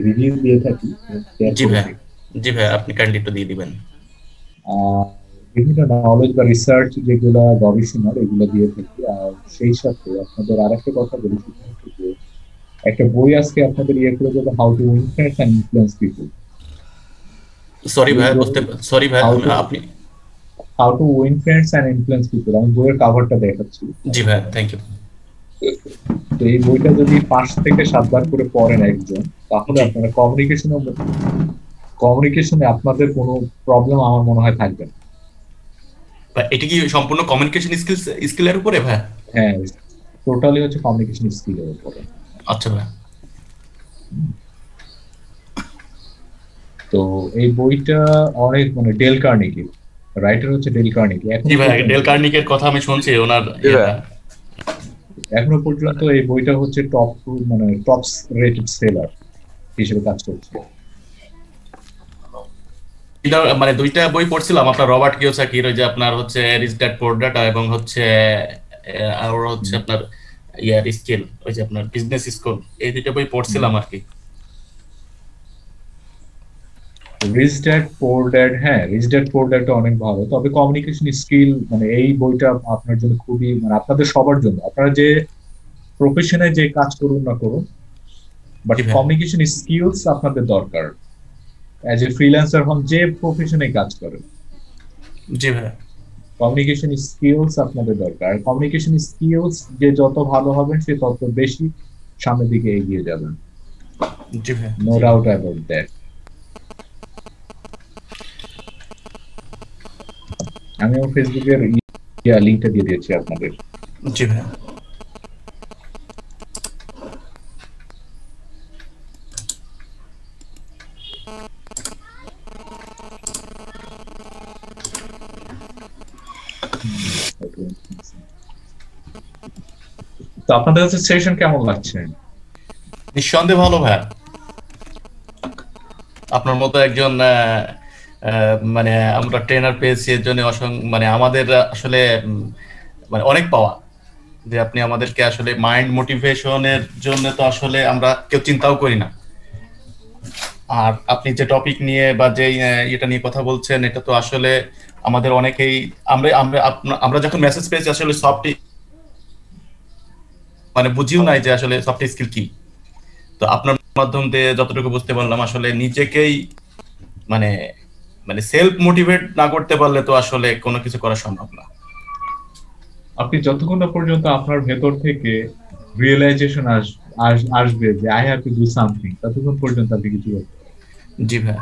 রিভিউ দিয়ে থাকি। জি ভাই, আপনি কাইন্ডলি একটু দিয়ে দিবেন। বিভিন্ন নলেজ বা রিসার্চ যেগুলো গবেষণার, এগুলো দিয়ে থাকি। আর সেই সাথে আপনাদের আরেকটা কথা বলি, যে একটা বই আজকে আপনাদের করে দেবো, how to influence and influence people. Sorry ভাই, আপনি how to win friends and influence people, আমি বইয়ের কাভারটা দেখাচ্ছি। জি ভাই, থ্যাংক ইউ। তো এই বইটা যদি 5 থেকে 7 বার করে পড়েন একজন, তাহলে আপনারা কমিউনিকেশনে আপনাদের কোনো প্রবলেম আমার মনে হয় থাকবে না। এটা কি সম্পূর্ণ কমিউনিকেশন স্কিলের উপরে ভাই? হ্যাঁ, টোটালি হচ্ছে কমিউনিকেশন স্কিলের উপরে। আচ্ছা ভাই। তো এই বইটা অনেক মানে ডেল কার্নেগি, রাইটার হচ্ছে ডেল কার্নেগি। জি ভাই, ডেল কার্নেগির কথা আমি শুনছি ওনার। এখনো পর্যন্ত এই বইটা হচ্ছে টপ রেটেড সেলার হিসেবে কাজ করছে। মানে 2টা বই পড়ছিলাম আপনার, রবার্ট কিওসাকির, ওই যে আপনার হচ্ছে রিচ ড্যাড পুয়ার ড্যাড, এবং হচ্ছে আর হচ্ছে আপনার স্কিল, ওই যে আপনার বিজনেস স্কুল, এই 2টা বই পড়ছিলাম আর কি। রিচ ড্যাড পুয়ার ড্যাড, হ্যাঁ রিচ ড্যাড পুয়ার ড্যাডটা অনেক ভালো। তবে কমিউনিকেশন স্কিল মানে এই বইটা আপনার জন্য খুবই, মানে আপনাদের সবার জন্য, আপনারা যে প্রফেশনে যে কাজ করুন না করুন, বাট কমিউনিকেশন স্কিলস আপনাদের দরকার। অ্যাজ এ ফ্রিল্যান্সার হন, যে প্রফেশনে কাজ করেন, জি ভাই, কমিউনিকেশন স্কিলস আপনাদের দরকার। কমিউনিকেশন স্কিলস যে যত ভালো হবেন, সে তত বেশি সামনের দিকে এগিয়ে যাবেন। জি ভাই, নো ডাউট অ্যাবাউট দ্যাট। আমি আমার ফেসবুকের লিংকটা দিয়ে দিয়েছি আপনাদের। জি ভাই। তো আপনাদের কাছে সেশন কেমন লাগছে? নিঃসন্দেহে ভালো ভাই। আপনার মতো একজন মানে আমরা ট্রেনার পেয়েছি, এর জন্য মানে আমাদের আসলে মানে অনেক পাওয়া, যে আপনি আমাদেরকে আসলে মাইন্ড মোটিভেশনের জন্য তো আসলে আমরা কেউ চিন্তাও করি না। আর আপনি যে টপিক নিয়ে বা যে এটা নিয়ে কথা বলছেন, এটা তো আসলে আমাদের অনেকেই, আমরা যখন মেসেজ পেয়েছি আসলে সফট মানে বুঝিও নাই যে আসলে সফট স্কিল কি। তো আপনার মাধ্যম দিয়ে যতটুকু বুঝতে পারলাম, আসলে নিজেকেই মানে সেলফ মোটিভেট না করতে পারলে তো আসলে কোনো কিছু করা সম্ভব না। আপনি যতক্ষণ না পর্যন্ত আপনার ভেতর থেকে রিয়েলাইজেশন আসবে যে I have to do something, ততক্ষণ পর্যন্ত আপনি কিছু করতে পারবেন। জি ভাই।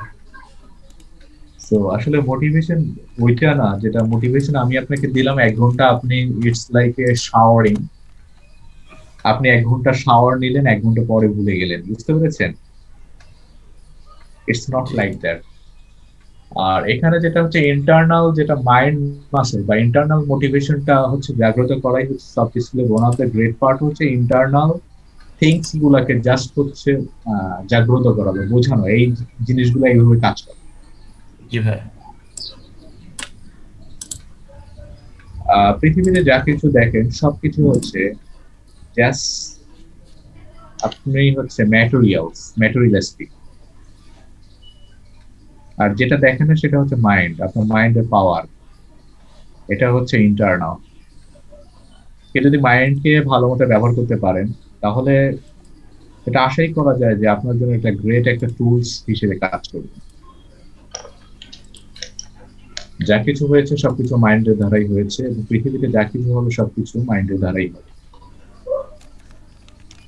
সো আসলে মোটিভেশন ওইটা না, যেটা মোটিভেশন আমি আপনাকে দিলাম 1 ঘন্টা, আপনি ইটস লাইক এ শাওয়ারিং। আপনি 1 ঘন্টা শাওয়ার নিলেন, 1 ঘন্টা পরে ভুলে গেলেন। বুঝতে পেরেছেন? It's not like that. আর এখানে যেটা হচ্ছে ইন্টারনাল যেটা মাইন্ড মাসেল বা ইন্টারনাল মোটিভেশনটা হচ্ছে জাগ্রত করাই হচ্ছে সফট স্কিলের one of the great part হচ্ছে ইন্টারনাল থিংস গুলাকে জাস্ট হচ্ছে জাগ্রত করা বা বোঝানো এই জিনিসগুলো এইভাবে কাজ করে। জি ভাই। পৃথিবীতে যা কিছু দেখেন সবকিছু হচ্ছে জাস্ট আপনি হচ্ছে ম্যাটেরিয়ালিস্টিক। আর যেটা দেখেন না সেটা হচ্ছে মাইন্ড, আপনার মাইন্ডের পাওয়ার, এটা হচ্ছে ইন্টারনাল। কেউ যদি মাইন্ডকে ভালো মতো ব্যবহার করতে পারেন তাহলে এটা আশাই করা যায় যে আপনার জন্য একটা গ্রেট একটা টুলস হিসেবে কাজ করবে। যা কিছু হয়েছে সবকিছু মাইন্ডের দ্বারাই হয়েছে এবং পৃথিবীতে যা কিছু হবে সবকিছু মাইন্ডের দ্বারাই হবে।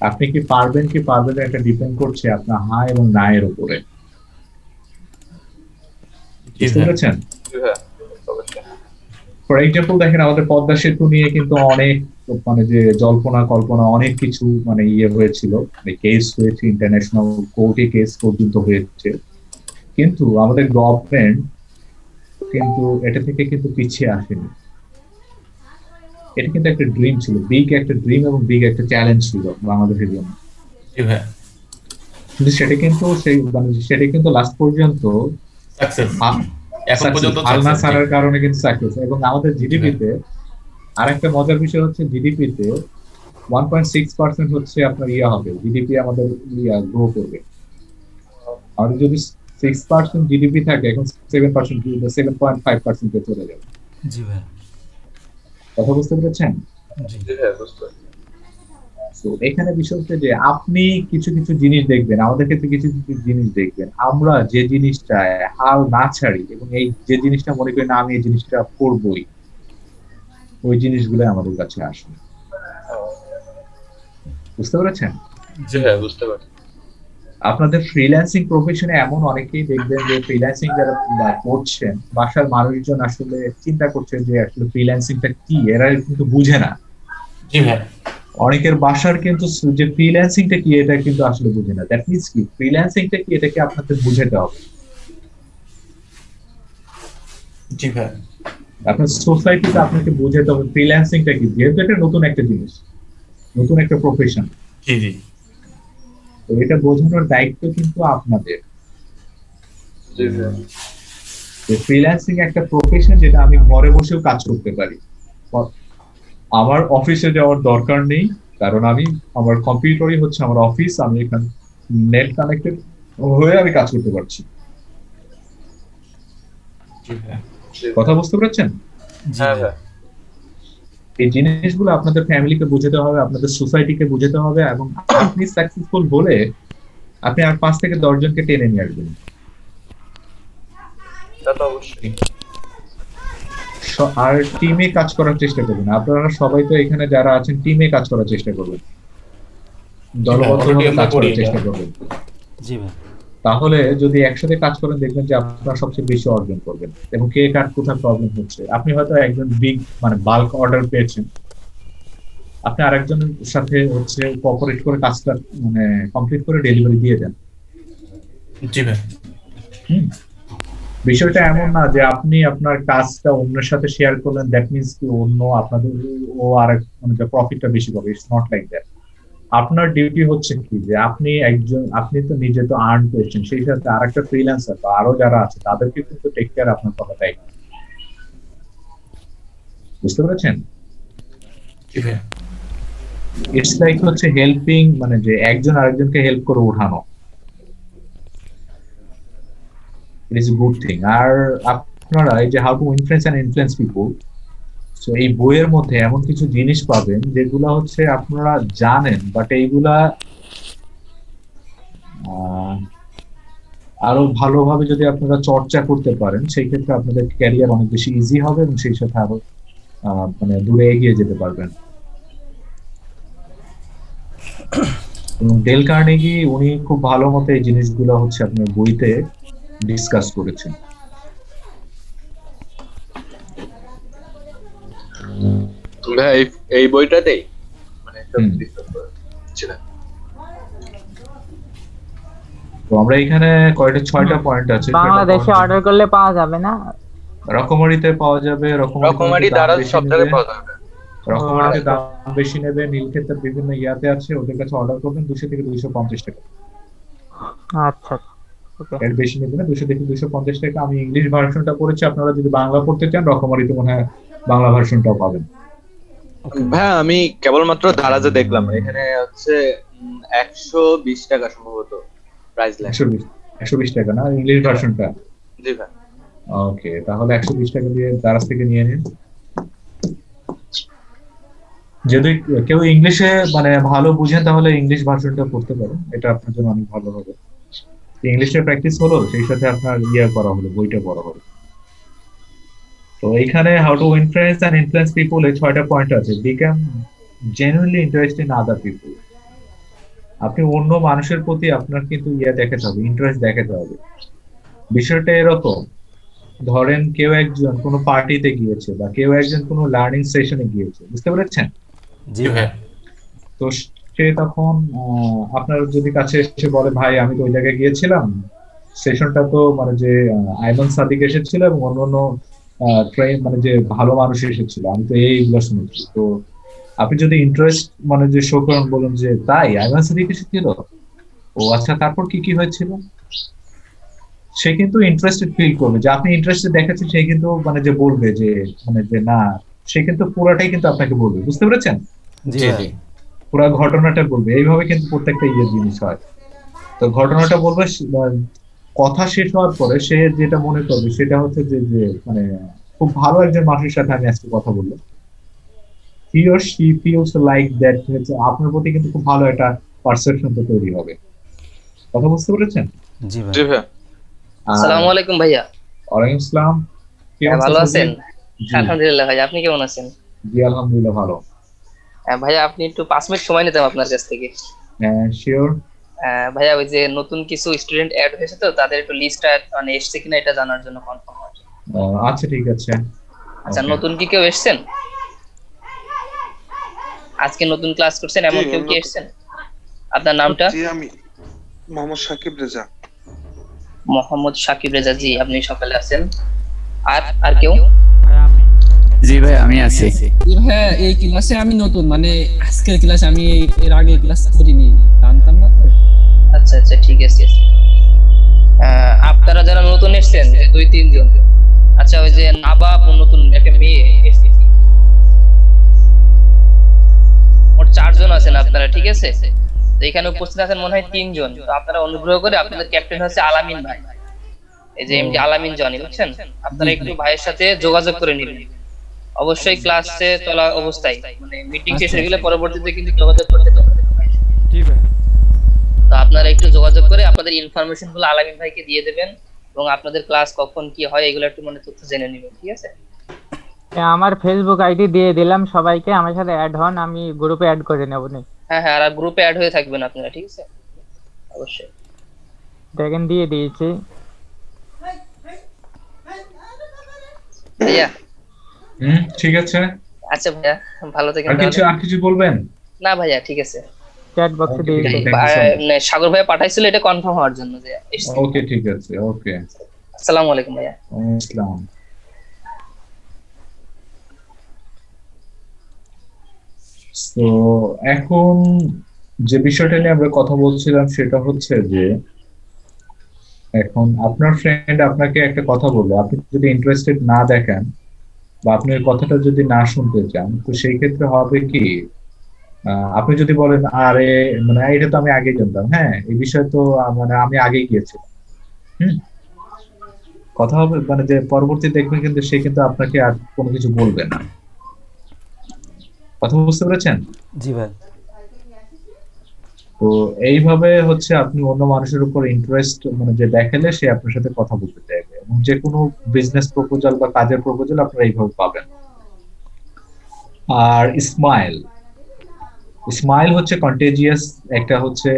আপনি কি পারবেন না এটা ডিপেন্ড করছে আপনার হ্যাঁ এবং না এর উপরে। বুঝতে পেরেছেন? ফর এক্সাম্পল দেখেন আমাদের পদ্মা সেতু নিয়ে কিন্তু অনেক মানে যে জল্পনা কল্পনা অনেক কিছু মানে হয়েছিল, কেস হয়েছে, ইন্টারন্যাশনাল কোর্টে কেস পর্যন্ত হয়েছে, কিন্তু আমাদের গভর্নমেন্ট কিন্তু এটা থেকে কিন্তু পিছিয়ে আসেনি। এটা কিন্তু একটা ড্রিম ছিল, বিগ একটা ড্রিম এবং বিগ একটা চ্যালেঞ্জ ছিল বাংলাদেশের জন্য। কিন্তু সেটা কিন্তু লাস্ট পর্যন্ত আলনা ছাড়ার কারণে কিন্তু সাকসেস। এবং আমাদের জিডিপিতে আরেকটা মজার বিষয় হচ্ছে জিডিপিতে 1.6% হচ্ছে আপনার হবে, জিডিপি আমাদের গ্রো করবে। আমাদের যদি 6% জিডিপি থাকে এখন 7.5% চলে যাবে। জি ভাই। কথা বুঝতে পেরেছেন? এখানে বিষয় হচ্ছে যে আপনি কিছু কিছু জিনিস দেখবেন, আমাদের ক্ষেত্রে কিছু কিছু জিনিস দেখবেন, আমরা যে জিনিসটা হাল না ছাড়ি এবং এই যে জিনিসটা মনে করি না আমি এই জিনিসটা করবই, ওই জিনিসগুলো আমাদের কাছে আসে। বুঝতে পেরেছেন? জি হ্যাঁ, বুঝতে পারছি। আপনাদের ফ্রিল্যান্সিং প্রফেশনে এমন অনেকেই দেখবেন যে ফ্রিল্যান্সিং যারা করছেন বাসার মানুষজন আসলে চিন্তা করছেন যে আসলে ফ্রিল্যান্সিংটা কি, এরা কিন্তু বুঝে না। জি ভাই। অনেকের বাসার কিন্তু যে ফ্রিল্যান্সিংটা কি এটা কিন্তু আসলে বুঝে না। দ্যাট মিন্স কি ফ্রিল্যান্সিংটা কি এটাকে আপনাদের বুঝাতে হবে। জি ভাই। আপনার সোসাইটিতে আপনাকে বুঝাতে হবে ফ্রিল্যান্সিংটা কি, যেহেতু এটা নতুন একটা জিনিস, নতুন একটা প্রফেশন। জি জি। তো এটা বোঝানোর দায়িত্ব কিন্তু আপনাদের। ফ্রিল্যান্সিং একটা প্রফেশন যেটা আমি ঘরে বসেও কাজ করতে পারি, আমার অফিসে যাওয়ার দরকার নেই, কারণ আমি আমার কম্পিউটারই হচ্ছে আমার অফিস, আমি এখানে নেট কানেক্টেড হয়ে আমি কাজ করতে পারছি। কথা বুঝতে পেরেছেন? এই জিনিসগুলো আপনাদের ফ্যামিলিকে বুঝাতে হবে, আপনাদের সোসাইটিকে বুঝাতে হবে, এবং আপনি সাকসেসফুল বলে আপনি আর 5 থেকে 10 জনকে টেনে নিয়ে আসবেন। আর টিমে কাজ করার চেষ্টা করবেন। আপনারা সবাই তো এখানে যারা আছেন টিমে কাজ করার চেষ্টা করবেন, দলবদ্ধভাবে কাজ করার চেষ্টা করবেন। জি ভাই। তাহলে যদি একসাথে কাজ করেন দেখবেন যে আপনারা সবচেয়ে বেশি অর্জন করবেন। এবং কে কার কোথায় প্রবলেম হচ্ছে, আপনি হয়তো একজন বিগ মানে বাল্ক অর্ডার পেয়েছেন, আপনি আরেকজনের সাথে হচ্ছে কোঅপারেট করে কাজটা মানে কমপ্লিট করে ডেলিভারি দিয়ে দেন। জি ভাই। বিষয়টা এমন না যে আপনি আপনার কাজটা অন্যের সাথে শেয়ার করলেন, দ্যাট মিনস কি অন্য আপনাদের ও আরেক মানে প্রফিটটা বেশি পাবে। It's not like that. আপনার ডিউটি হচ্ছে কি যে আপনি তো নিজে তো আর্ন করছেন, সেই সাথে আরেকটা ফ্রিল্যান্সার বা আরো যারা আছে তাদেরকে কিন্তু টেক কেয়ার আপনার কথা দেয়। বুঝতে পেরেছেন? ইটস লাইক হচ্ছে হেল্পিং, মানে যে একজন আরেকজনকে হেল্প করে উঠানো। It is a good thing. আর আপনারা এই যে how to influence and influence people, so এই বইয়ের মধ্যে এমন কিছু জিনিস পাবেন যেগুলা হচ্ছে আপনারা জানেন, বাট এইগুলা আরো ভালোভাবে যদি আপনারা চর্চা করতে পারেন সেই ক্ষেত্রে আপনাদের ক্যারিয়ার অনেক বেশি ইজি হবে এবং সেই সাথে আরো মানে দূরে এগিয়ে যেতে পারবেন। এবং ডেল কার্নেগি উনি খুব ভালো মতো এই জিনিসগুলো হচ্ছে আপনার বইতে ডিসকাস করেছেন। ভাই এই বইটাতেই মানে সব ডিসকাস করেছিলেন। তো আমরা এখানে কয়টা 6টা পয়েন্ট আছে। বাংলাদেশে অর্ডার করলে পাওয়া যাবে না? রকমারিতে পাওয়া যাবে, রকমারি দ্বারা সব জায়গায় পাওয়া যাবে। রকমারিতে দাম বেশি নেবে, নীলক্ষেতের বিভিন্ন ইয়াতে আছে, ওদের কাছে অর্ডার করবেন 200 থেকে 250 টাকা। আচ্ছা ওকে, এর বেশি নেবে না, 200 থেকে 250 টাকা। আমি ইংলিশ ভার্সনটা পড়েছি, আপনারা যদি বাংলা পড়তে চান রকমারিতে মনে হয় বাংলা ভার্সনটাও পাবেন। ভাই আমি কেবলমাত্র দারাজে দেখলাম, এখানে হচ্ছে 120 টাকা সম্ভবত প্রাইস লেখা। 120 টাকা না ইংলিশ ভার্সনটা? জি ভাই। ওকে, তাহলে 120 টাকা দিয়ে দারাজ থেকে নিয়ে নিন। যদি কেউ ইংলিশে মানে ভালো বুঝেন তাহলে ইংলিশ ভার্সনটা পড়তে পারেন, এটা আপনার জন্য অনেক ভালো হবে। ইংলিশে প্র্যাকটিস হলো, সেই সাথে আপনার করা হলো, বইটা পড়া হলো। তো এখানে how to influence and influence people এর 6টা পয়েন্ট আছে। Become genuinely interested in other people. আপনি অন্য মানুষের প্রতি আপনার কিন্তু দেখাতে হবে, ইন্টারেস্ট দেখাতে হবে। বিষয়টা এরকম, ধরেন কেউ একজন কোনো পার্টিতে গিয়েছে বা কেউ একজন কোনো লার্নিং সেশনে গিয়েছে, বুঝতে পেরেছেন? জি ভাই। তো সে তখন আপনার যদি কাছে এসে বলে, ভাই আমি তো ওই জায়গায় গিয়েছিলাম, সেশনটা তো মানে যে আইমান সাদিক এসেছিল এবং অন্যান্য ট্রেন মানে যে ভালো মানুষ এসেছিল, আমি তো এইগুলো শুনেছি। তো আপনি যদি ইন্টারেস্ট মানে যে শো করেন, বলুন যে তাই আইমান সাদিক এসেছিল, ও আচ্ছা তারপর কি কি হয়েছিল, সে কিন্তু ইন্টারেস্টেড ফিল করবে। যে আপনি ইন্টারেস্টেড দেখাচ্ছেন, সে কিন্তু মানে যে বলবে যে মানে যে না, সে কিন্তু পুরোটাই কিন্তু আপনাকে বলবে, বুঝতে পেরেছেন? জি জি। পুরো ঘটনাটা বলবে। এইভাবে কিন্তু প্রত্যেকটা জিনিস হয়। তো ঘটনাটা বলবে, কথা শেষ হওয়ার পরে সে যেটা মনে করবে সেটা হচ্ছে যে মানে খুব ভালো একজন মানুষের সাথে আমি আজকে কথা বললাম, he or she feels like that, আপনার প্রতি কিন্তু খুব ভালো একটা পারসেপশন তো তৈরি হবে। কথা বুঝতে পেরেছেন? জি ভাই। জি ভাই। আসসালামু আলাইকুম ভাইয়া। ওয়ালাইকুম আসসালাম। ভালো আছেন? আলহামদুলিল্লাহ ভাই, আপনি কেমন আছেন? জি আলহামদুলিল্লাহ ভালো। ভাইয়া আপনি একটু 5 মিনিট সময় নিতাম আপনার কাছ থেকে। হ্যাঁ শিওর। ভাইয়া ওই যে নতুন কিছু স্টুডেন্ট অ্যাড হয়েছে, তো তাদের একটু লিস্টটা মানে এসছে কিনা এটা জানার জন্য কনফার্ম হওয়ার জন্য। আচ্ছা ঠিক আছে। আচ্ছা, নতুন কি কেউ এসেছেন আজকে? নতুন ক্লাস করছেন এমন কেউ কি এসেছেন? আপনার নামটা? জি আমি মোহাম্মদ সাকিব রেজা। মোহাম্মদ সাকিব রেজা, জি আপনি সকালে আছেন। আর কেউ? জি ভাই আমি আছি। হ্যাঁ, এই ক্লাসে আমি নতুন, মানে আজকের ক্লাসে আমি এর আগে ক্লাস করিনি, জানতাম না তো। আচ্ছা আচ্ছা ঠিক আছে। আপনারা যারা নতুন এসেছেন 2-3 জন, আচ্ছা ওই যে নাবাব নতুন একটা মেয়ে এসেছে, মোট 4 জন আছেন আপনারা, ঠিক আছে? তো এখানে উপস্থিত আছেন মনে হয় 3 জন। তো আপনারা অনুগ্রহ করে, আপনাদের ক্যাপ্টেন হচ্ছে আলামিন ভাই, এই যে এমডি আলামিন জনি, বুঝছেন? আপনারা একটু ভাইয়ের সাথে যোগাযোগ করে নেবেন অবশ্যই, ক্লাসে চলা অবস্থায়, মানে মিটিং শেষ হয়ে গেলে পরবর্তীতে কিন্তু যোগাযোগ করতে হবে। জি ভাই। তো আপনারা একটু যোগাযোগ করে আপনাদের ইনফরমেশন গুলো আলামিন ভাইকে দিয়ে দেবেন, এবং আপনাদের ক্লাস কখন কি হয় এগুলো একটু মানে তথ্য জেনে নেবেন, ঠিক আছে? আমার ফেসবুক আইডি দিয়ে দিলাম সবাইকে, আমার সাথে অ্যাড হন, আমি গ্রুপে অ্যাড করে নেব। হ্যাঁ হ্যাঁ, আর গ্রুপে অ্যাড হয়ে থাকবেন আপনারা, ঠিক আছে? অবশ্যই দেখেন দিয়ে দিয়েছি। ভাইয়া ঠিক আছে। আচ্ছা ভাইয়া, ভালো থাকেন। আর কিছু বলবেন? না ভাইয়া ঠিক আছে, চ্যাট বক্সে দিয়ে দিন। সাগর ভাইয়া পাঠাইছিল এটা কনফার্ম হওয়ার জন্য যে এসেছে। ওকে ঠিক আছে। ওকে, আসসালামু আলাইকুম ভাইয়া। আসসালাম। তো এখন যে বিষয়টা নিয়ে আমরা কথা বলছিলাম সেটা হচ্ছে যে এখন আপনার ফ্রেন্ড আপনাকে একটা কথা বললো, আপনি যদি ইন্টারেস্টেড না দেখেন বা আপনি ওই কথাটা যদি না শুনতে চান, তো সেই ক্ষেত্রে হবে কি, আপনি যদি বলেন আরে মানে এটা তো আমি আগেই জানতাম, হ্যাঁ এই বিষয়ে তো মানে আমি আগেই গিয়েছিলাম, কথা হবে মানে যে পরবর্তী দেখবেন কিন্তু সে কিন্তু আপনাকে আর কোনো কিছু বলবে না। কথা বুঝতে পেরেছেন? জি ভাই। তো এইভাবে হচ্ছে আপনি অন্য মানুষের উপর ইন্টারেস্ট মানে যে দেখালে সে আপনার সাথে কথা বলতে চাইবে, এবং যে কোনো বিজনেস প্রপোজাল বা কাজের প্রপোজাল আপনারা এইভাবে পাবেন। আর স্মাইল হচ্ছে কন্টেজিয়াস, একটা হচ্ছে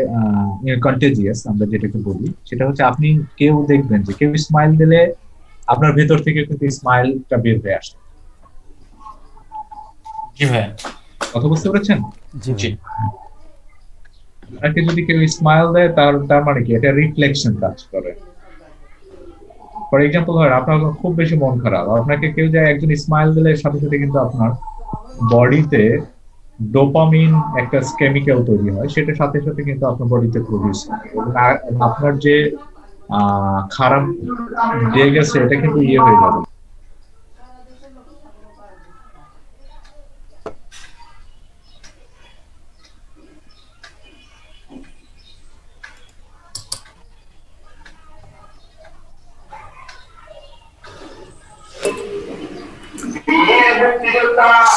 কন্টেজিয়াস আমরা যেটাকে বলি, সেটা হচ্ছে আপনি কেউ দেখবেন যে কেউ স্মাইল দিলে আপনার ভেতর থেকে কিন্তু স্মাইলটা বের হয়ে আসে। জি ভাই, কথা বুঝতে পেরেছেন? জি। আপনাকে যদি কেউ স্মাইল দেয় তার মানে কি এটা রিফ্লেকশন কাজ করে। ফর এক্সাম্পল ধরেন আপনার খুব বেশি মন খারাপ, আপনাকে কেউ যে একজন স্মাইল দিলে সাথে সাথে কিন্তু আপনার বডিতে ডোপামিন একটা কেমিক্যাল তৈরি হয়, সেটার সাথে সাথে কিন্তু আপনার বডিতে প্রডিউস হয় এবং আপনার যে খারাপ ডে গেছে এটা কিন্তু হয়ে যাবে।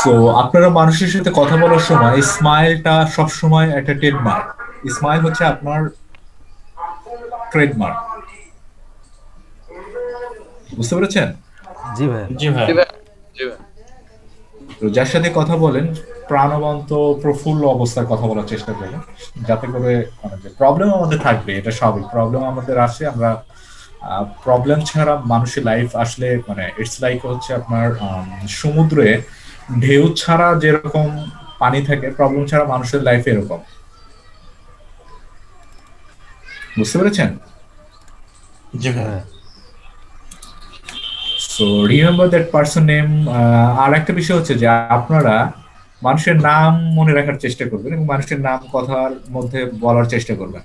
তো আপনারা মানুষের সাথে কথা বলার সময় স্মাইলটা সবসময় একটা ট্রেডমার্ক। স্মাইল হচ্ছে আপনার ট্রেডমার্ক, বুঝতে পেরেছেন? জি ভাই। জি ভাই। তো যার সাথে কথা বলেন প্রাণবন্ত প্রফুল্ল অবস্থায় কথা বলার চেষ্টা করবেন, যাতে করে মানে যে প্রবলেম আমাদের থাকবে এটা স্বাভাবিক, প্রবলেম আমাদের আসে, আমরা প্রবলেম ছাড়া মানুষের লাইফ আসলে মানে ইটস লাইক হচ্ছে আপনার সমুদ্রে ঢেউ ছাড়া যেরকম পানি থাকে, প্রবলেম ছাড়া মানুষের লাইফ এরকম, বুঝতে পেরেছেন? জি ভাই। So remember that person name. আর একটা বিষয় হচ্ছে যে আপনারা মানুষের নাম মনে রাখার চেষ্টা করবেন এবং মানুষের নাম কথার মধ্যে বলার চেষ্টা করবেন।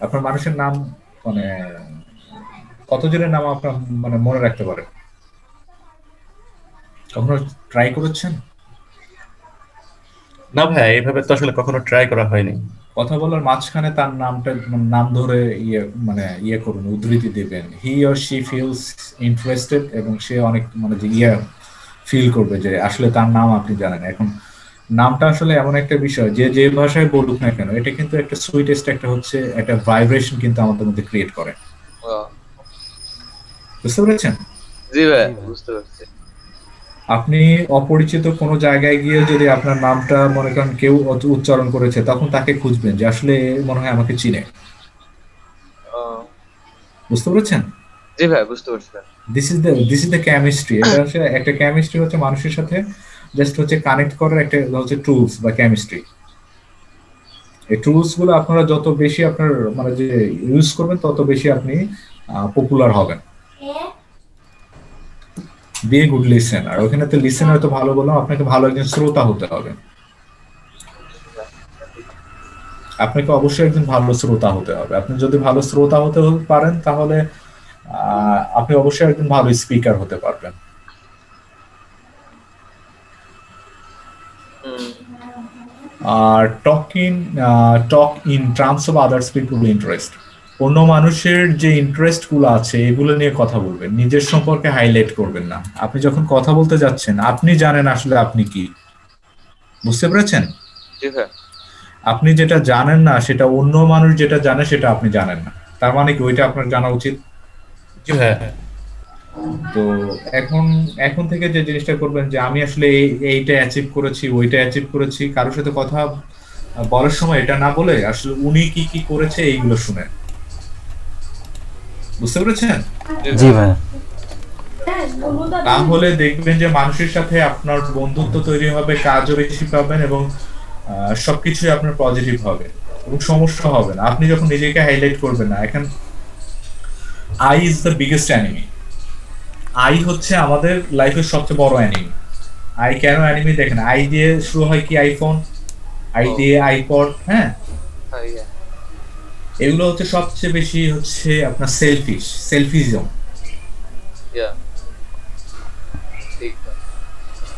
আপনার মানুষের নাম মানে কতজনের নাম আপনার মানে মনে রাখতে পারেন? কখনো ট্রাই করেছেন? না ভাই, এইভাবে তো আসলে কখনো ট্রাই করা হয়নি। কথা বলার মাঝখানে তার নাম ধরে করুন, উদ্ধৃতি দেবেন, he or she feels interested, এবং সে অনেক মানে যে ফিল করবে যে আসলে তার নাম আপনি জানেন। এখন নামটা আসলে এমন একটা বিষয় যে ভাষায় বলুক না কেন, এটা কিন্তু একটা সুইটেস্ট একটা হচ্ছে একটা ভাইব্রেশন কিন্তু আমাদের মধ্যে ক্রিয়েট করে। বুঝতে পেরেছেন? জি ভাই, বুঝতে পারছি। আপনি অপরিচিত কোনো জায়গায় গিয়ে যদি আপনার নামটা মনে করেন কেউ উচ্চারণ করেছে, তখন তাকে খুঁজবেন যে আসলে মনে হয় আমাকে চিনে। বুঝতে পেরেছেন? জি ভাই, বুঝতে পারছি। This is the chemistry. এটা হচ্ছে একটা কেমিস্ট্রি, হচ্ছে মানুষের সাথে জাস্ট হচ্ছে কানেক্ট করার একটা হচ্ছে টুলস বা কেমিস্ট্রি। এই টুলস গুলো আপনারা যত বেশি আপনার মানে যে ইউজ করবেন, তত বেশি আপনি পপুলার হবেন। Be good listener. ওখানে তো লিসেনার তো ভালো বললাম, আপনাকে ভালো একজন শ্রোতা হতে হবে। আপনাকে অবশ্যই একজন ভালো শ্রোতা হতে হবে। আপনি যদি ভালো শ্রোতা হতে পারেন, তাহলে আপনি অবশ্যই একজন ভালো স্পিকার হতে পারবেন। আর talk in terms of others people interest. অন্য মানুষের যে ইন্টারেস্ট গুলো আছে এগুলো নিয়ে কথা বলবেন, নিজের সম্পর্কে হাইলাইট করবেন না। আপনি যখন কথা বলতে যাচ্ছেন, আপনি জানেন আসলে আপনি কি, বুঝতে পেরেছেন? আপনি যেটা জানেন না সেটা অন্য মানুষ যেটা জানে সেটা আপনি জানেন না, তার মানে কি ওইটা আপনার জানা উচিত। তো এখন থেকে যে জিনিসটা করবেন যে আমি আসলে এইটা অ্যাচিভ করেছি, ওইটা অ্যাচিভ করেছি, কারোর সাথে কথা বলার সময় এটা না বলে আসলে উনি কি কি করেছে এইগুলো শুনে। বুঝতে পেরেছেন? জি ভাই। তাহলে দেখবেন যে মানুষের সাথে আপনার বন্ধুত্ব তৈরি হবে, কাজও বেশি পাবেন এবং সবকিছুই আপনার পজিটিভ হবে এবং সমস্যা হবে না। আপনি যখন নিজেকে হাইলাইট করবেন না। এখন I is the biggest enemy. I হচ্ছে আমাদের লাইফের সবচেয়ে বড় এনিমি। আই কেন এনিমি দেখেন, আই দিয়ে শুরু হয় কি আইফোন, আই দিয়ে আইপড, হ্যাঁ, এগুলো হচ্ছে সবচেয়ে বেশি হচ্ছে আপনার সেলফিজম।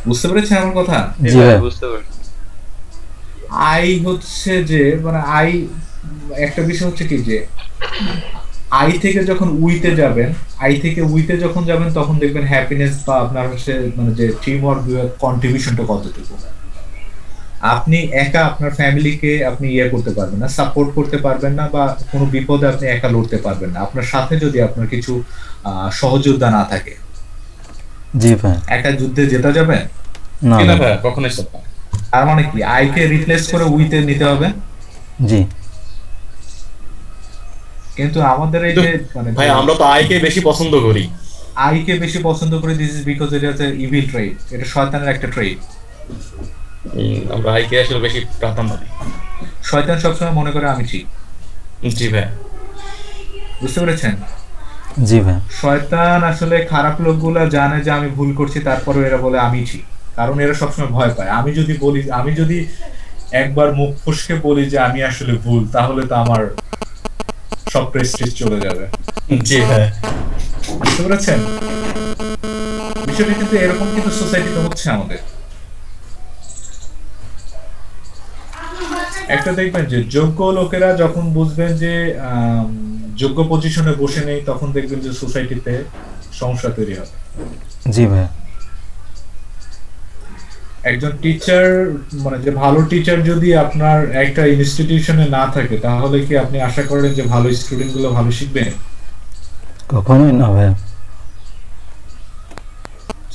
বুঝতে পেরেছেন আমার কথা? বুঝতে পারছি। আই হচ্ছে যে মানে আই একটা বিষয় হচ্ছে কি যে আই থেকে যখন উইতে যাবেন, আই থেকে উইতে যখন যাবেন তখন দেখবেন হ্যাপিনেস বা আপনার হচ্ছে মানে যে টিম ওয়ার্ক কন্ট্রিবিউশনটা কতটুকু। আপনি একা আপনার ফ্যামিলিকে আপনি করতে পারবেন না, সাপোর্ট করতে পারবেন না, বা কোনো বিপদে আপনি একা লড়তে পারবেন না আপনার সাথে যদি আপনার কিছু সহযোদ্ধা না থাকে। জি ভাই। একা যুদ্ধে যেতে যাবেন না ভাই, কখনোই সম্ভব না। তার মানে কি আইকে রিপ্লেস করে উইতে নিতে হবে। জি। কিন্তু আমাদের এই যে মানে ভাই আমরা তো আইকে বেশি পছন্দ করি। আইকে বেশি পছন্দ করি, দিস ইজ বিকজ এটা হচ্ছে ইভিল ট্রেড, এটা শয়তানের একটা ট্রেড। আমরা আইকে আসলে বেশি প্রাধান্য দিই। শয়তান সবসময় মনে করে আমি ঠিক। জি ভাই, বুঝতে পেরেছেন? জি ভাই। শয়তান আসলে খারাপ লোকগুলা জানে যে আমি ভুল করছি, তারপরে এরা বলে আমি ঠিক, কারণ এরা সবসময় ভয় পায়। আমি যদি একবার মুখ ফসকে বলি যে আমি আসলে ভুল, তাহলে তো আমার সব প্রেস্টিজ চলে যাবে। জি ভাই, বুঝতে পেরেছেন? বিষয়টা কিন্তু এরকম কিন্তু সোসাইটিতে হচ্ছে আমাদের। একটা দেখবেন যে যোগ্য লোকেরা যখন বুঝবেন যে যোগ্য পজিশনে বসে নেই, তখন দেখবেন যে সোসাইটিতে সমস্যা তৈরি হবে। জি ভাই। একজন টিচার, মানে যে ভালো টিচার যদি আপনার একটা ইনস্টিটিউশনে না থাকে, তাহলে কি আপনি আশা করেন যে ভালো স্টুডেন্ট গুলো ভালো শিখবে? কখনোই না ভাই।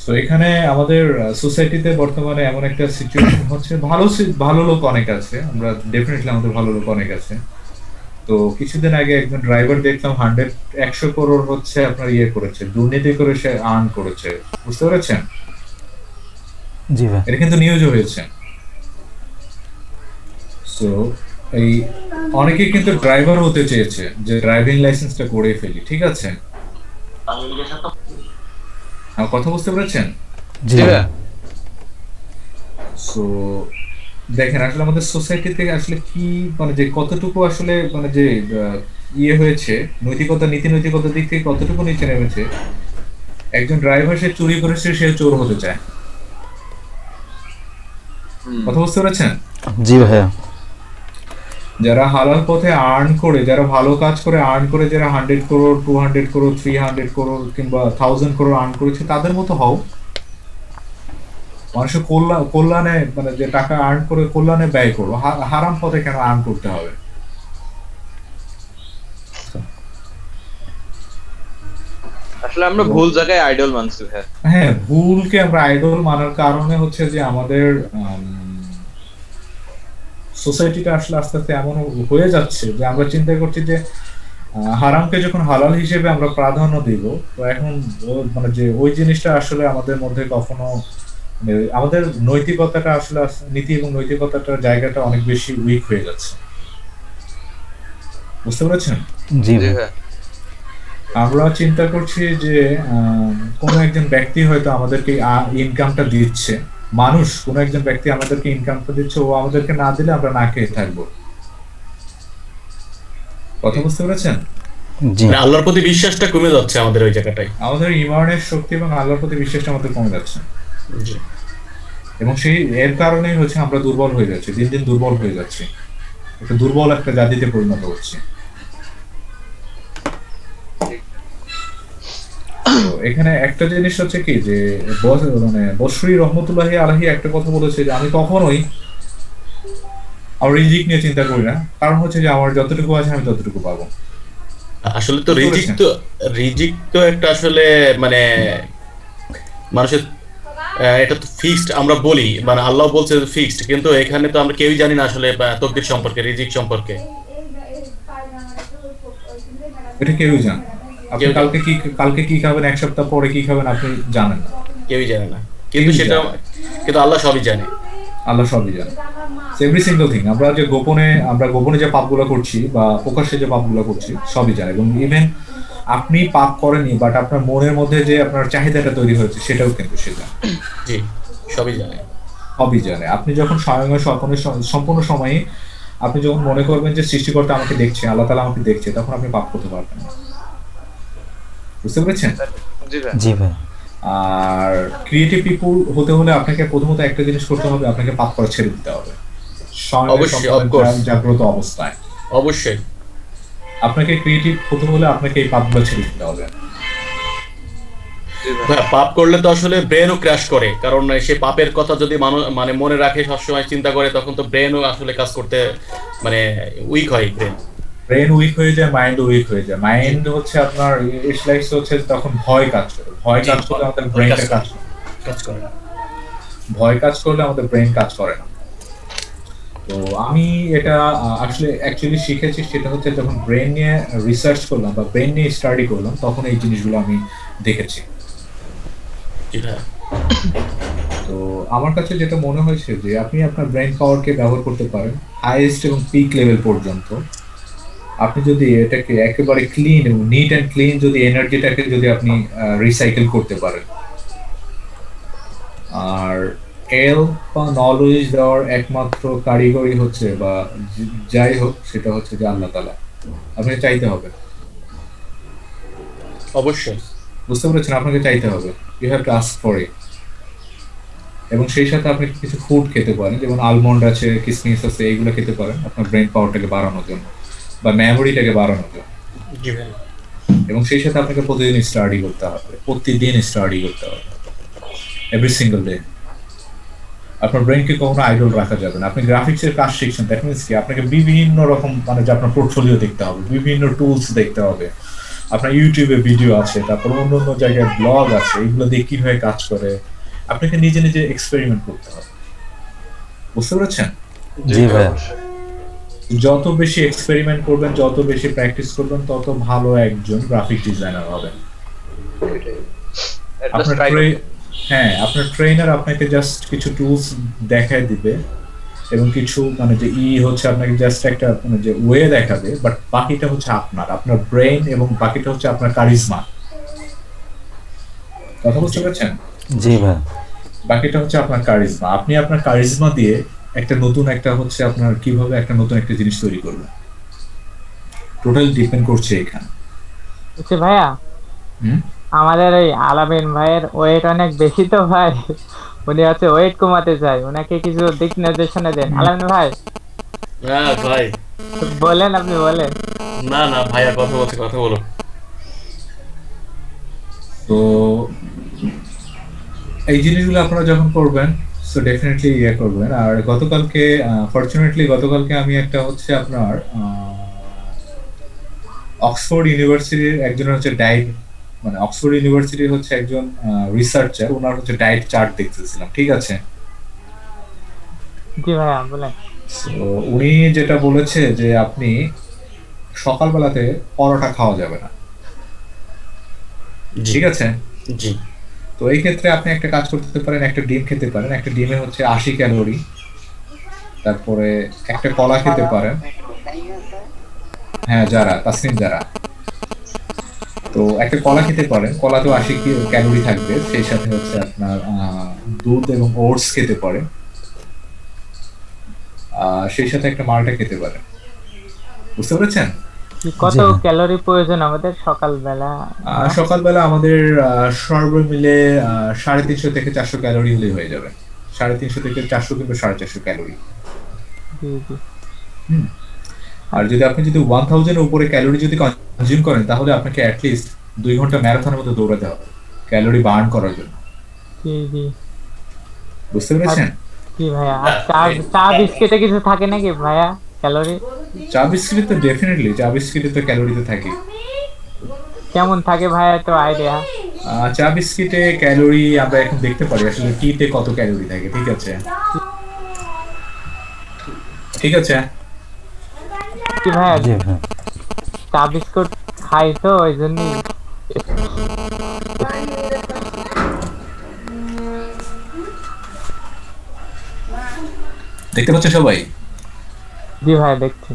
তো এখানে আমাদের সোসাইটিতে বর্তমানে এমন একটা সিচুয়েশন হচ্ছে, ভালো লোক অনেক আছে, আমরা ডেফিনেটলি আমাদের ভালো লোক অনেক আছে। তো কিছুদিন আগে একজন ড্রাইভার দেখলাম 100 করোড় হচ্ছে আপনার ইয়ে করেছে, দুর্নীতি করে সে আর্ন করেছে। বুঝতে পেরেছেন? জি ভাই। এটা কিন্তু নিউজ হয়েছে। সো এই অনেকে কিন্তু ড্রাইভার হতে চেয়েছে, যে ড্রাইভিং লাইসেন্সটা করে ফেলি, ঠিক আছে? কথা বুঝতে পেরেছেন? জি ভাই। সো দেখেন আসলে আমাদের সোসাইটিতে আসলে কি, মানে যে কতটুকু আসলে মানে যে ইয়ে হয়েছে, নৈতিকতা, নীতি নৈতিকতার দিক থেকে কতটুকু নিচে নেমেছে। একজন ড্রাইভার সে চুরি করেছে, সে চোর হতে চায়। কথা বুঝতে পেরেছেন? জি ভাইয়া। যারা হালাল পথে আর্ন করে, যারা ভালো কাজ করে আর্ন করে, যারা 100 করোড় 200 করোড় 300 করোড় কিংবা 1000 করোড় আর্ন করেছে, তাদের মতো হও। মানুষের কল্যাণে, মানে যে টাকা আর্ন করে কল্যাণে ব্যয় করো, হারাম পথে কেন আর্ন করতে হবে? আসলে আমরা ভুল জায়গায় আইডল মানছি। হ্যাঁ, ভুলকে আমরা আইডল মানার কারণে হচ্ছে যে আমাদের সোসাইটিটা আসলে আস্তে আস্তে এমন হয়ে যাচ্ছে যে আমরা চিন্তা করছি যে হারামকে যখন হালাল হিসেবে আমরা প্রাধান্য দিব, তো এখন মানে যে ওই জিনিসটা আসলে আমাদের মধ্যে কখনো, আমাদের নৈতিকতাটা আসলে, নীতি এবং নৈতিকতাটার জায়গাটা অনেক বেশি উইক হয়ে যাচ্ছে। বুঝতে পেরেছেন? জি ভাই। আমরা চিন্তা করছি যে কোনো একজন ব্যক্তি হয়তো আমাদেরকে ইনকামটা দিচ্ছে, মানুষ কোনো একজন ব্যক্তি আমাদেরকে ইনকামটা দিচ্ছে, ও আমাদেরকে না দিলে আমরা না খেয়ে থাকবো। কথা বুঝতে পেরেছেন? আল্লাহর প্রতি বিশ্বাসটা কমে যাচ্ছে আমাদের ওই জায়গাটায়। আমাদের ইমানের শক্তি এবং আল্লাহর প্রতি বিশ্বাসটা আমাদের কমে যাচ্ছে, এবং সেই এর কারণেই হচ্ছে আমরা দুর্বল হয়ে যাচ্ছি, দিন দিন দুর্বল হয়ে যাচ্ছি, একটা দুর্বল একটা জাতিতে পরিণত হচ্ছে। এখানে একটা জিনিস হচ্ছে কি যে মানে বসরি রহমতুল্লাহি আলাইহি একটা কথা বলেছে যে আমি কখনোই আমার রিজিক নিয়ে চিন্তা করি না, কারণ হচ্ছে যে আমার যতটুকু আছে আমি ততটুকু পাবো। আসলে তো রিজিক তো একটা আসলে মানে মানুষের এটা তো ফিক্সড আমরা বলি, মানে আল্লাহ বলছে ফিক্সড, কিন্তু এখানে তো আমরা কেউই জানি না আসলে তাকদীর সম্পর্কে, রিজিক সম্পর্কে। এটা কেউই জানে না। আপনি কালকে কি খাবেন, এক সপ্তাহ পরে কি খাবেন, আপনি জানেন না, কেউই জানে না। কিন্তু আল্লাহ সবই জানে। আল্লাহ সবই জানে, এভরি সিঙ্গেল থিং। আমরা গোপনে যে পাপগুলো করছি বা প্রকাশ্যে যে পাপগুলো করছি সবই জানে, এবং ইভেন আপনি পাপ করেননি, বাট আপনার মনের মধ্যে যে আপনার চাহিদাটা তৈরি হয়েছে সেটাও কিন্তু সে জানে। জি, সবই জানে, সবই জানে। আপনি যখন সম্পূর্ণ সময়ে আপনি যখন মনে করবেন যে সৃষ্টিকর্তা আমাকে দেখছে, আল্লাহ তাআলা আমাকে দেখছে, তখন আপনি পাপ করতে পারবেন না। বুঝতে পেরেছেন? জি ভাই। আর ক্রিয়েটিভ পিপল হতে হলে আপনাকে প্রথমত একটা জিনিস করতে হবে, আপনাকে পাপ করা ছেড়ে দিতে হবে জাগ্রত অবস্থায়। অবশ্যই আপনাকে ক্রিয়েটিভ হতে হলে আপনাকে এই পাপগুলো ছেড়ে দিতে হবে। পাপ করলে তো আসলে ব্রেনও ক্র্যাশ করে, কারণ সেই পাপের কথা যদি মানে মনে রাখে, সবসময় চিন্তা করে, তখন তো ব্রেনও আসলে কাজ করতে মানে উইক হয়। ব্রেন উইক হয়ে যায়, মাইন্ড উইক হয়ে যায়। মাইন্ড হচ্ছে আপনার ইসলাইস হচ্ছে তখন ভয় কাজ করে, ভয় কাজ করলে আমাদের ব্রেনটা কাজ করে না, ভয় কাজ করলে আমাদের ব্রেন কাজ করে না। তো আমি এটা আসলে অ্যাকচুয়ালি শিখেছি, সেটা হচ্ছে যখন ব্রেন নিয়ে রিসার্চ করলাম বা ব্রেন নিয়ে স্টাডি করলাম, তখন এই জিনিসগুলো আমি দেখেছি। তো আমার কাছে যেটা মনে হয়েছে যে আপনি আপনার ব্রেন পাওয়ারকে ব্যবহার করতে পারেন হাইয়েস্ট এবং পিক লেভেল পর্যন্ত। আপনি যদি এটাকে একেবারে ক্লিন এবং নিট অ্যান্ড ক্লিন যদি এনার্জিটাকে যদি আপনি রিসাইকেল করতে পারেন, আর হেল্প বা নলেজ দেওয়ার একমাত্র কারিগরি হচ্ছে বা যাই হোক সেটা হচ্ছে যে আল্লাহ তাআলা। আপনাকে চাইতে হবে, অবশ্যই বুঝতে পেরেছেন? আপনাকে চাইতে হবে, you have to ask for it. এবং সেই সাথে আপনি কিছু ফুড খেতে পারেন, যেমন আলমন্ড আছে, কিসমিস আছে, এইগুলো খেতে পারেন আপনার ব্রেন পাওয়ারটাকে বাড়ানোর জন্য বা মেমোরিটাকে বাড়ানোর জন্য। এবং সেই সাথে আপনাকে প্রতিদিন স্টাডি করতে হবে, এভরি সিঙ্গেল ডে। আপনার ব্রেনকে কখনো আইডল রাখা যাবে না। আপনি গ্রাফিক্সের কাজ শিখছেন, দ্যাট মিনস কি আপনাকে বিভিন্ন রকম মানে যে আপনার পোর্টফোলিও দেখতে হবে, বিভিন্ন টুলস দেখতে হবে, আপনার ইউটিউবে ভিডিও আছে, তারপর অন্য অন্য জায়গায় ব্লগ আছে, এইগুলো দিয়ে কিভাবে কাজ করে আপনাকে নিজে নিজে এক্সপেরিমেন্ট করতে হবে, বুঝতে পেরেছেন? জি ভাই। যত বেশি এক্সপেরিমেন্ট করবেন, যত বেশি প্র্যাকটিস করবেন, তত ভালো একজন গ্রাফিক ডিজাইনার হবেন। হ্যাঁ, আপনার ট্রেনার আপনাকে জাস্ট কিছু টুলস দেখায় দিবে এবং কিছু মানে যে হচ্ছে আপনাকে জাস্ট একটা মানে যে ওয়ে দেখাবে, বাট বাকিটা হচ্ছে আপনার ব্রেন এবং বাকিটা হচ্ছে আপনার কারিজমা। কথা বুঝতে পারছেন? জি ভাই। বাকিটা হচ্ছে আপনার কারিজমা। আপনি আপনার কারিজমা দিয়ে একটা নতুন একটা হচ্ছে আপনার কিভাবে একটা নতুন একটা জিনিস তৈরি করবেন, টোটাল ডিপেন্ড করছে এখানে। আচ্ছা ভাইয়া, আমাদের ওই আলামিন ভাইয়ের ওয়েট অনেক বেশি তো ভাই, উনি হচ্ছে ওয়েট কমাতে চায়, ওনাকে কিছু দিক নির্দেশনা দেন। আলামিন ভাই। হ্যাঁ ভাই বলেন, আপনি বলেন। না না ভাইয়া কথা বলছে, কথা বলো। তো এই জিনিসগুলো আপনারা যখন করবেন সো ডেফিনেটলি করবেন। আর গতকালকে গতকালকে আমি একটা হচ্ছে আপনার অক্সফোর্ড ইউনিভার্সিটির একজন হচ্ছে ডায়েট মানে অক্সফোর্ড ইউনিভার্সিটির হচ্ছে একজন রিসার্চার, ওনার হচ্ছে ডায়েট চার্ট দেখতেছিলাম, ঠিক আছে? জি ভাইয়া বলেন। তো উনি যেটা বলেছে যে আপনি সকালবেলাতে পরোটা খাওয়া যাবে না, ঠিক আছে? জি। তো এই ক্ষেত্রে আপনি একটা কাজ করতে পারেন, একটা ডিম খেতে পারেন, একটা ডিমে হচ্ছে 80 ক্যালোরি, তারপরে একটা কলা খেতে পারেন। হ্যাঁ যারা তাসনিম যারা, তো একটা কলা খেতে পারেন, কলাতেও 80 ক্যালোরি থাকবে। সেই সাথে হচ্ছে আপনার দুধ এবং ওটস খেতে পারেন, সেই সাথে একটা মাল্টা খেতে পারেন, বুঝতে পেরেছেন? কত ক্যালোরি প্রয়োজন আমাদের সকালবেলা? সকালবেলা আমাদের সর্বমিলে 350 থেকে 400 ক্যালোরি হলেই হয়ে যাবে। 350 থেকে 400 কিংবা 450 ক্যালোরি। আর যদি আপনি 1000 এর উপরে ক্যালোরি যদি কনজিউম করেন, তাহলে আপনাকে অ্যাট লিস্ট 2 ঘন্টা ম্যারাথনের মতো দৌড়াতে হবে ক্যালোরি বার্ন করার জন্য। বুঝতে পেরেছেন? কি ভাইয়া, চা বিস্কিটে কিছু থাকে নাকি ভাইয়া ক্যালোরি? চা বিস্কিটে তো ডেফিনেটলি, চা বিস্কিটে তো ক্যালোরি তো থাকে। কেমন থাকে ভাইয়া, তো আইডিয়া? চা বিস্কিটে ক্যালোরি আমরা এখন দেখতে পারি আসলে টিতে কত ক্যালোরি থাকে, ঠিক আছে? ঠিক আছে কি ভাইয়া? চা বিস্কুট খাই তো ওই জন্যই। দেখতে পাচ্ছ সবাই? জি ভাই দেখছি।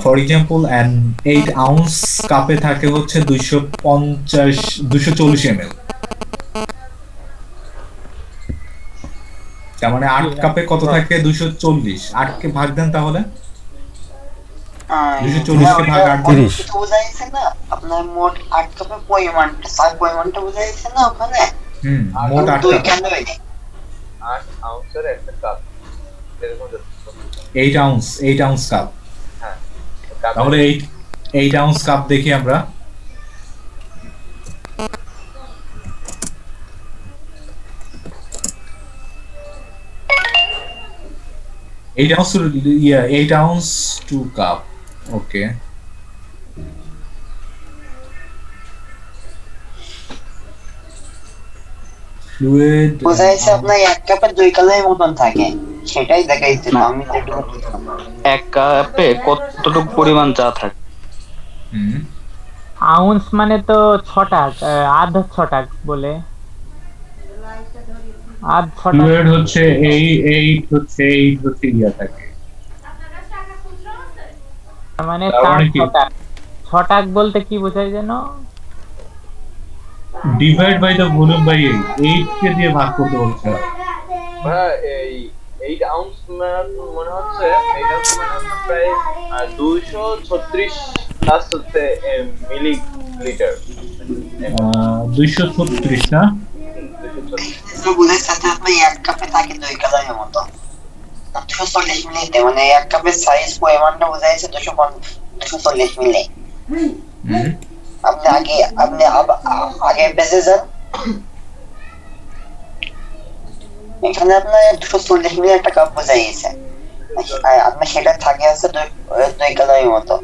ফর এক্সাম্পল an 8 ounce কাপে থাকে হচ্ছে 240 ml, তার মানে 8 কাপে কত থাকে? 240। 8 কে ভাগ দেন তাহলে 240 কে ভাগ 8 30 তো বুঝাইছে না আপনার মোট 8 কাপের পরিমাণটা, তার পরিমাণটা বুঝাইছে না ওখানে? মোট 8 কাপ, 8 আউন্সের একটা কাপ, এরকম 8 ounce কাপ। হ্যাঁ, তাহলে 8 ounce কাপ দেখি আমরা। Eight ounce 2 cup. Okay. Fluid. বুঝাইছে আপনার 1 কাপে 2 ক্যালোরি মতন থাকে, সেটাই দেখাইছিল। আমি তো 1 কাপে কতটুকু পরিমাণ চা থাকে? আউন্স মানে তো 6টা, আধা 6টা বলে। আর 6টা ফ্লুইড হচ্ছে এই হচ্ছে ইয়া থাকে, মানে তার মানে কি? 6টাক বলতে কি বোঝায় যেন? Divide by the volume by 8 কে দিয়ে ভাগ করতে বলছে। ভাই এই 8 আউন্স মনে হচ্ছে 8 আউন্স মানে হচ্ছে প্রায় 236 প্লাস হচ্ছে মিলিলিটার। 236 না? বুঝে সাথে আপনি 1 কাপে থাকে 2 গ্লাসের মতো 240 মিলিতে, মানে 1 কাপের সাইজ পরিমাণটা বোঝাইছে 240 মিলি। আপনি আগে বেঁচে যান, এখানে আপনার 240 মিলি একটা কাপ বোঝাইছে, আপনার সেটা থাকে আছে 2 গ্লাসের মতো।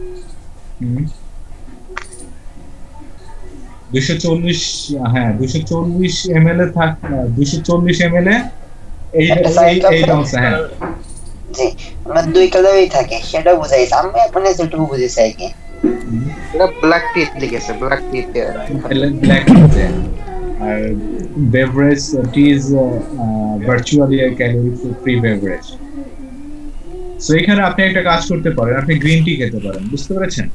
240 হ্যাঁ 240 ml এ থাক 240 ml এ এই আউন্স। হ্যাঁ জি, আমরা 2 গ্লাসই থাকে সেটা বোঝাইছে। আমি আপনার যেটুকু বুঝেছি আর কি। এটা ব্ল্যাক টিথ লিখেছে, ব্ল্যাক টিথ। আর beverage tea is virtually a calorie free beverage. So এখানে আপনি একটা কাজ করতে পারেন, আপনি গ্রিন টি খেতে পারেন, বুঝতে পেরেছেন?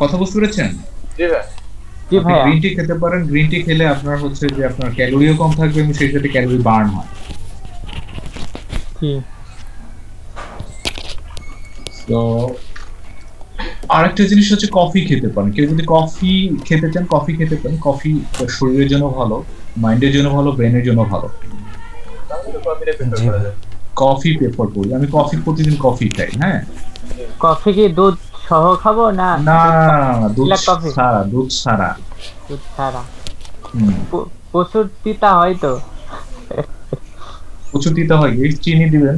কথা বুঝতে পেরেছেন? জি ভাই। জি ভাই, গ্রিন টি খেতে পারেন। গ্রিন টি খেলে আপনার হচ্ছে যে আপনার ক্যালোরিও কম থাকবে এবং সেই সাথে ক্যালোরি বার্ন হয়। জি। তো আরেকটা জিনিস হচ্ছে কফি খেতে পারেন। কেউ যদি কফি খেতে চান কফি খেতে পারেন। কফি শরীরের জন্য ভালো, মাইন্ডের জন্য ভালো, ব্রেনের জন্য ভালো। কফি প্রেফার করি আমি, কফি প্রতিদিন কফি খাই। হ্যাঁ, কফি কি দুধ সহ খাবো না? না দুধ ছাড়া। দুধ ছাড়া প্রচুর তিতা হয় তো? প্রচুর তিতা হয়, চিনি দিবেন।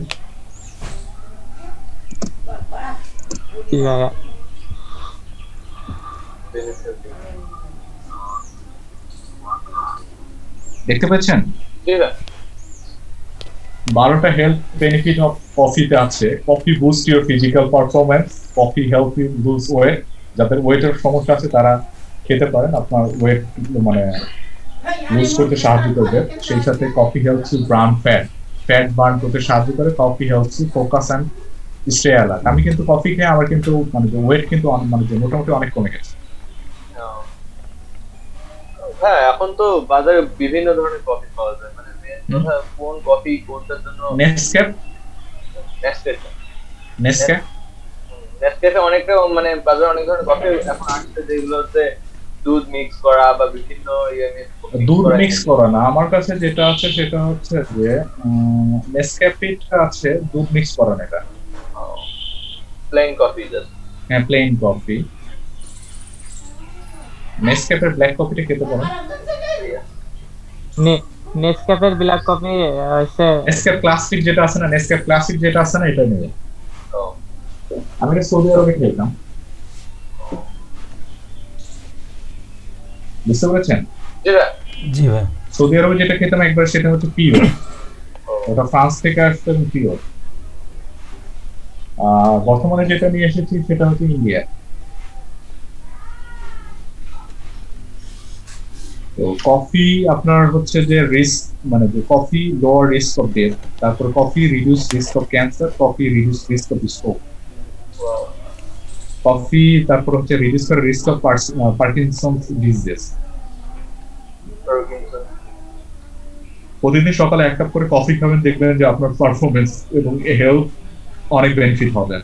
দেখতে পাচ্ছেন 12টা হেলথ বেনিফিট অফ কফিতে আছে। Coffee boost your physical performance, coffee help you lose weight. যাদের ওয়েটের সমস্যা আছে তারা খেতে পারেন, আপনার ওয়েট মানে লুজ করতে সাহায্য করবে। সেই সাথে coffee helps you burn fat burn করতে সাহায্য করে। Coffee helps you focus and stay alert. আমি কিন্তু কফি খেয়ে আমার কিন্তু মানে ওয়েট কিন্তু মানে মোটামুটি অনেক কমে গেছে। হ্যাঁ, এখন তো বাজারে বিভিন্ন ধরনের কফি পাওয়া যায়, মানে কোন কফি কোনটার জন্য? নেসক্যাফে অনেকটা মানে বাজারে অনেক ধরনের কফি এখন আসছে যেগুলো হচ্ছে দুধ মিক্স করা বা বিভিন্ন দুধ মিক্স করা না। আমার কাছে যেটা আছে সেটা হচ্ছে যে নেসক্যাফেটা আছে দুধ মিক্স করা না, এটা প্লেন কফি জাস্ট। হ্যাঁ, প্লেন কফি। নেসক্যাফের ব্ল্যাক কফিটা খেতে পারেন। নেসক্যাফের ব্ল্যাক কফি হচ্ছে নেসক্যাফ ক্লাসিক যেটা আছে না, নেসক্যাফ ক্লাসিক যেটা আছে না, এটা নেবে। আমি এটা সৌদি আরবে খেতাম, বুঝতে পেরেছেন? জি ভাই। সৌদি আরবে যেটা খেতাম একবার সেটা হচ্ছে পিওর, ওটা ফ্রান্স থেকে আসছে পিওর। বর্তমানে যেটা নিয়ে এসেছি সেটা হচ্ছে ইন্ডিয়া। তো কফি আপনার হচ্ছে যে রিস্ক মানে যে coffee lower risk of death, তারপর coffee reduce risk of cancer, coffee reduce risk of stroke, coffee তারপর হচ্ছে রিডিউস করে রিস্ক অফ পার্কিনসনস ডিজিজ। প্রতিদিন সকালে 1 কাপ করে কফি খাবেন, দেখবেন যে আপনার পারফরমেন্স এবং হেলথ অনেক বেনিফিট হবে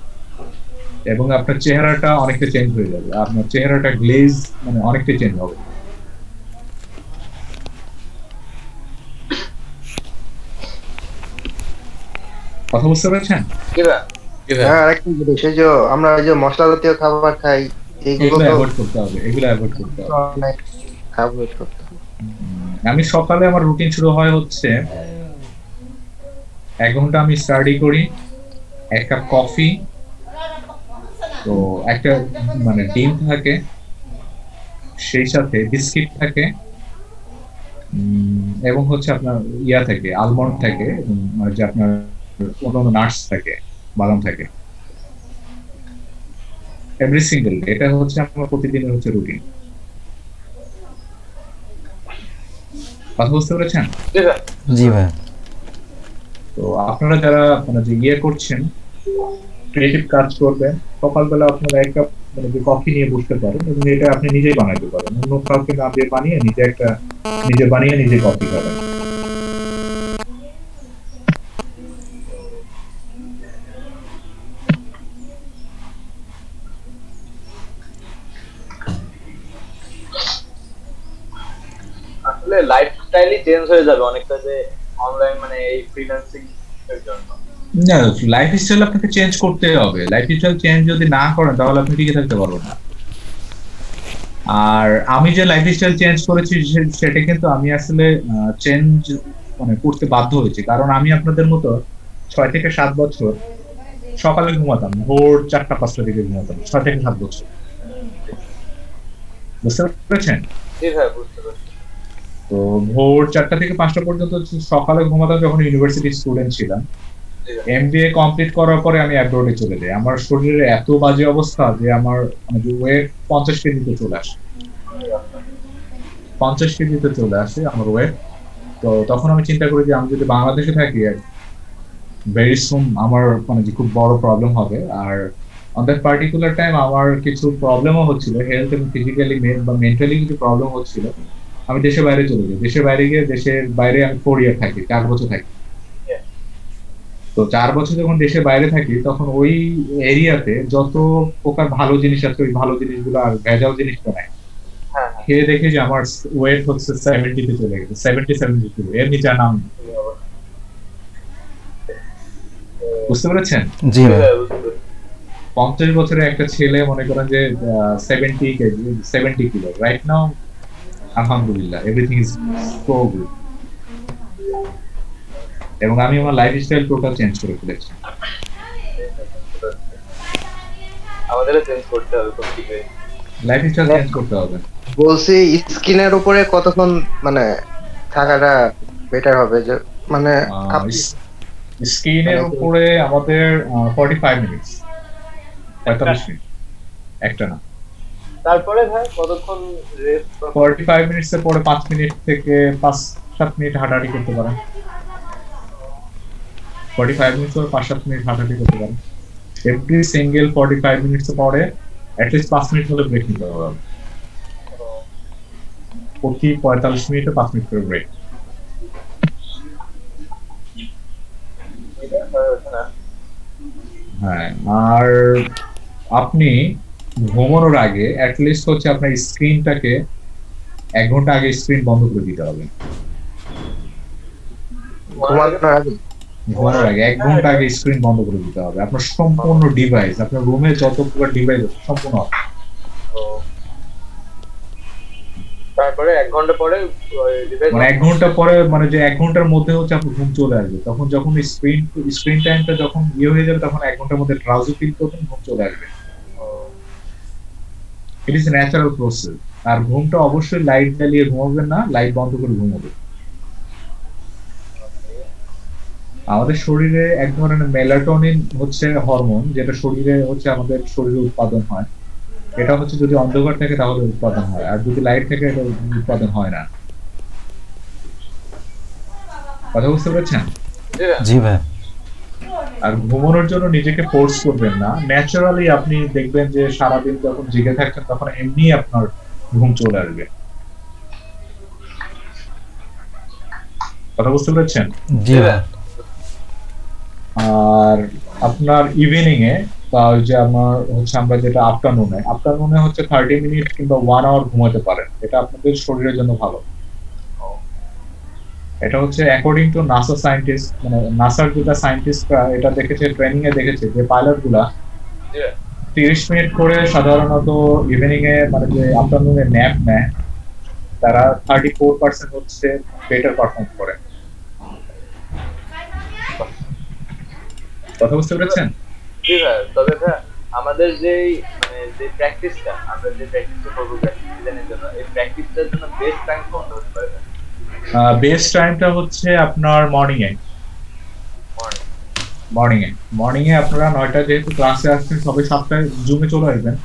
এবং আপনার চেহারাটা অনেকটা চেঞ্জ হয়ে যাবে। আপনার চেহারাটা গ্লেজ মানে অনেকটা চেঞ্জ হবে। কথা বুঝতে পেরেছেন? হ্যাঁ, আরেকটা জিনিস, এই যে আমরা এই যে মশলা জাতীয় খাবার খাই, এগুলো অ্যাভয়েড করতে হবে, এগুলো অ্যাভয়েড করতে হবে। আমি সকালে আমার রুটিন শুরু হয় হচ্ছে 1 ঘন্টা আমি স্টাডি করি, 1 কাপ কফি, তো একটা মানে ডিম থাকে, সেই সাথে বিস্কিট থাকে এবং হচ্ছে আপনার ইয়া থাকে আলমন্ড থাকে এবং যে আপনার অন্যান্য নাটস থাকে, বাদাম থাকে এভরি সিঙ্গেল ডে। এটা হচ্ছে আমার প্রতিদিনের হচ্ছে রুটিন। কথা বুঝতে পেরেছেন? জি ভাই। তো আপনারা যারা মানে যে ইয়ে করছেন, ক্রিয়েটিভ কাজ করবেন, সকালবেলা আপনারা এক কাপ মানে যে কফি নিয়ে বসতে পারেন এবং এটা আপনি নিজেই বানাইতে পারেন, অন্য কাউকে না দিয়ে বানিয়ে নিজে বানিয়ে নিজে কফি খাবেন। আসলে লাইফস্টাইলই চেঞ্জ হয়ে যাবে অনেকটা, যে অনলাইন মানে এই ফ্রিল্যান্সিং এর জন্য। না, লাইফস্টাইল আপনাকে চেঞ্জ করতে হবে। লাইফস্টাইল চেঞ্জ যদি না করেন তাহলে আপনি টিকে থাকতে পারবেন না। আর আমি যে লাইফস্টাইল চেঞ্জ করেছি সেটা কিন্তু আমি আসলে চেঞ্জ মানে করতে বাধ্য হয়েছি, কারণ আমি আপনাদের মতো 6 থেকে 7 বছর সকালে ঘুমাতাম, ভোর 4টা-5টা দিকে ঘুমাতাম 6 থেকে 7 বছর। বুঝতে পেরেছেন? জি ভাই বুঝতে পারছি। তো ভোর 4টা থেকে 5টা পর্যন্ত সকালে ঘুমাতাম যখন ইউনিভার্সিটি স্টুডেন্ট ছিলাম। এমবিএ কমপ্লিট করার পরে আমি অ্যাব্রোডে চলে যাই। আমার শরীরে এত বাজে অবস্থা যে আমার মানে ওয়েট 50 কেজিতে চলে আসে, 50 কেজিতে চলে আসে আমার ওয়েট। তো তখন আমি চিন্তা করি যে আমি যদি বাংলাদেশে থাকি ভেরি সুন আমার মানে যে খুব বড় প্রবলেম হবে। আর অন দ্যাট পার্টিকুলার টাইম আমার কিছু প্রবলেমও হচ্ছিল, হেলথ এবং ফিজিক্যালি বা মেন্টালি কিছু প্রবলেম হচ্ছিল। আমি দেশের বাইরে চলে যাই। দেশের বাইরে গিয়ে দেশের বাইরে আমি 4 ইয়ার থাকি, 4 বছর থাকি। তো 4 বছর যখন দেশের বাইরে থাকি তখন ওই এরিয়াতে যত প্রকার ভালো জিনিস আছে ওই ভালো জিনিসগুলো আর ভেজাল জিনিসটা নাই। খেয়ে দেখি যে আমার ওয়েট হচ্ছে 70 চলে গেছে, 70-72 এর নিচে নাম। বুঝতে পেরেছেন? জি ভাই। 50 বছরের একটা ছেলে মনে করেন যে 70 কিলো রাইট নাও। আলহামদুলিল্লাহ, এভরিথিং ইজ সো গুড। এবং আমি আমার লাইফস্টাইল টোটাল চেঞ্জ করে ফেলেছি। আমাদেরও চেঞ্জ করতে হবে, লাইফস্টাইল চেঞ্জ করতে হবে। বলছি স্কিনের উপরে কতক্ষণ মানে থাকাটা বেটার হবে, যে মানে স্কিনের উপরে আমাদের 45 মিনিটস, 45 মিনিট একটা না। তারপরে ভাই কতক্ষণ রেস্ট? 45 মিনিটস এর পরে 5 মিনিট থেকে 5-7 মিনিট হাঁটাহাঁটি করতে পারেন। 45 মিনিটস পর 5-7 মিনিট হাঁটাহাঁটি করতে পারেন। এভরি সিঙ্গেল 45 মিনিটস পরে অ্যাটলিস্ট 5 মিনিট হলে ব্রেক নিতে হবে। প্রতি 45 মিনিটে 5 মিনিট করে ব্রেক। হ্যাঁ, আর আপনি ঘুমানোর আগে অ্যাটলিস্ট হচ্ছে আপনার স্ক্রিনটাকে 1 ঘন্টা আগে স্ক্রিন বন্ধ করে দিতে হবে। ঘুমানোর আগে 1 ঘন্টা আগে স্ক্রিন বন্ধ করে দিতে হবে। আপনার সম্পূর্ণ ডিভাইস, আপনার রুমে যত প্রকার ডিভাইস আছে সম্পূর্ণ অফ। তারপরে 1 ঘন্টা পরে মানে 1 ঘন্টা পরে মানে যে 1 ঘন্টার মধ্যে হচ্ছে আপনার ঘুম চলে আসবে। তখন যখন স্ক্রিন টাইমটা যখন ইয়ে হয়ে যাবে তখন 1 ঘন্টার মধ্যে ড্রাউজি ফিল করবেন, ঘুম চলে আসবে। It is natural process. আর ঘুমটা অবশ্যই লাইট জ্বালিয়ে ঘুমাবেন না, লাইট বন্ধ করে ঘুমাবেন। আমাদের শরীরে এক ধরনের মেলাটোনিন হচ্ছে হরমোন, যেটা শরীরে হচ্ছে আমাদের শরীরে উৎপাদন হয়। এটা হচ্ছে যদি অন্ধকার থাকে তাহলে উৎপাদন হয়, আর যদি লাইট থাকে এটা উৎপাদন হয় না। কথা বুঝতে পেরেছেন? জি ভাই। আর ঘুমানোর জন্য নিজেকে ফোর্স করবেন না, ন্যাচারালি আপনি দেখবেন যে সারাদিন যখন জেগে থাকছেন তখন এমনি আপনার ঘুম চলে আসবে। কথা বুঝতে পেরেছেন? জি ভাই। আর আপনার ইভিনিং এ বা ওই যে আমার হচ্ছে আমরা যেটা আফটারনুনে হচ্ছে 30 মিনিট কিংবা 1 আওয়ার ঘুমাতে পারেন। এটা আপনাদের শরীরের জন্য ভালো। এটা হচ্ছে অ্যাকর্ডিং টু নাসা সায়েন্টিস্ট, মানে নাসার যেটা সায়েন্টিস্টরা এটা দেখেছে, ট্রেনিং এ দেখেছে যে পাইলট গুলা 30 মিনিট করে সাধারণত ইভিনিং এ মানে যে আফটারনুনে ন্যাপ নেয় তারা 34% হচ্ছে বেটার পারফর্ম করে। কথা বুঝতে পেরেছেন? জি ভাই। তবে ভাই আমাদের যে মানে যে প্র্যাকটিসটা আমরা যে প্র্যাকটিসটা করব ডিজাইনের জন্য, এই প্র্যাকটিসটার জন্য বেস্ট টাইম কোনটা হতে পারে? বেস্ট টাইমটা হচ্ছে আপনার মর্নিং এ। মর্নিং এ আপনারা 9টা যেহেতু ক্লাসে আসছেন, সবাই 7টায় জুমে চলে আসবেন।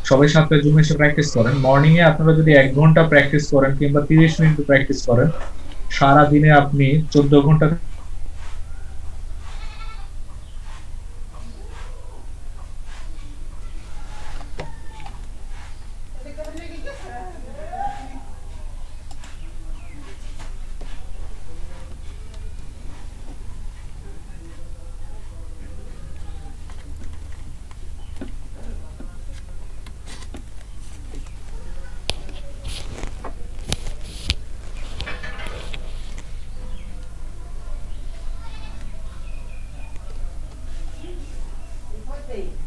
সবাই 7টায় জুমে এসে প্র্যাকটিস করেন। মর্নিং এ আপনারা যদি 1 ঘন্টা প্র্যাকটিস করেন কিংবা 30 মিনিট প্র্যাকটিস করেন, সারা দিনে আপনি 14 ঘন্টা Hey.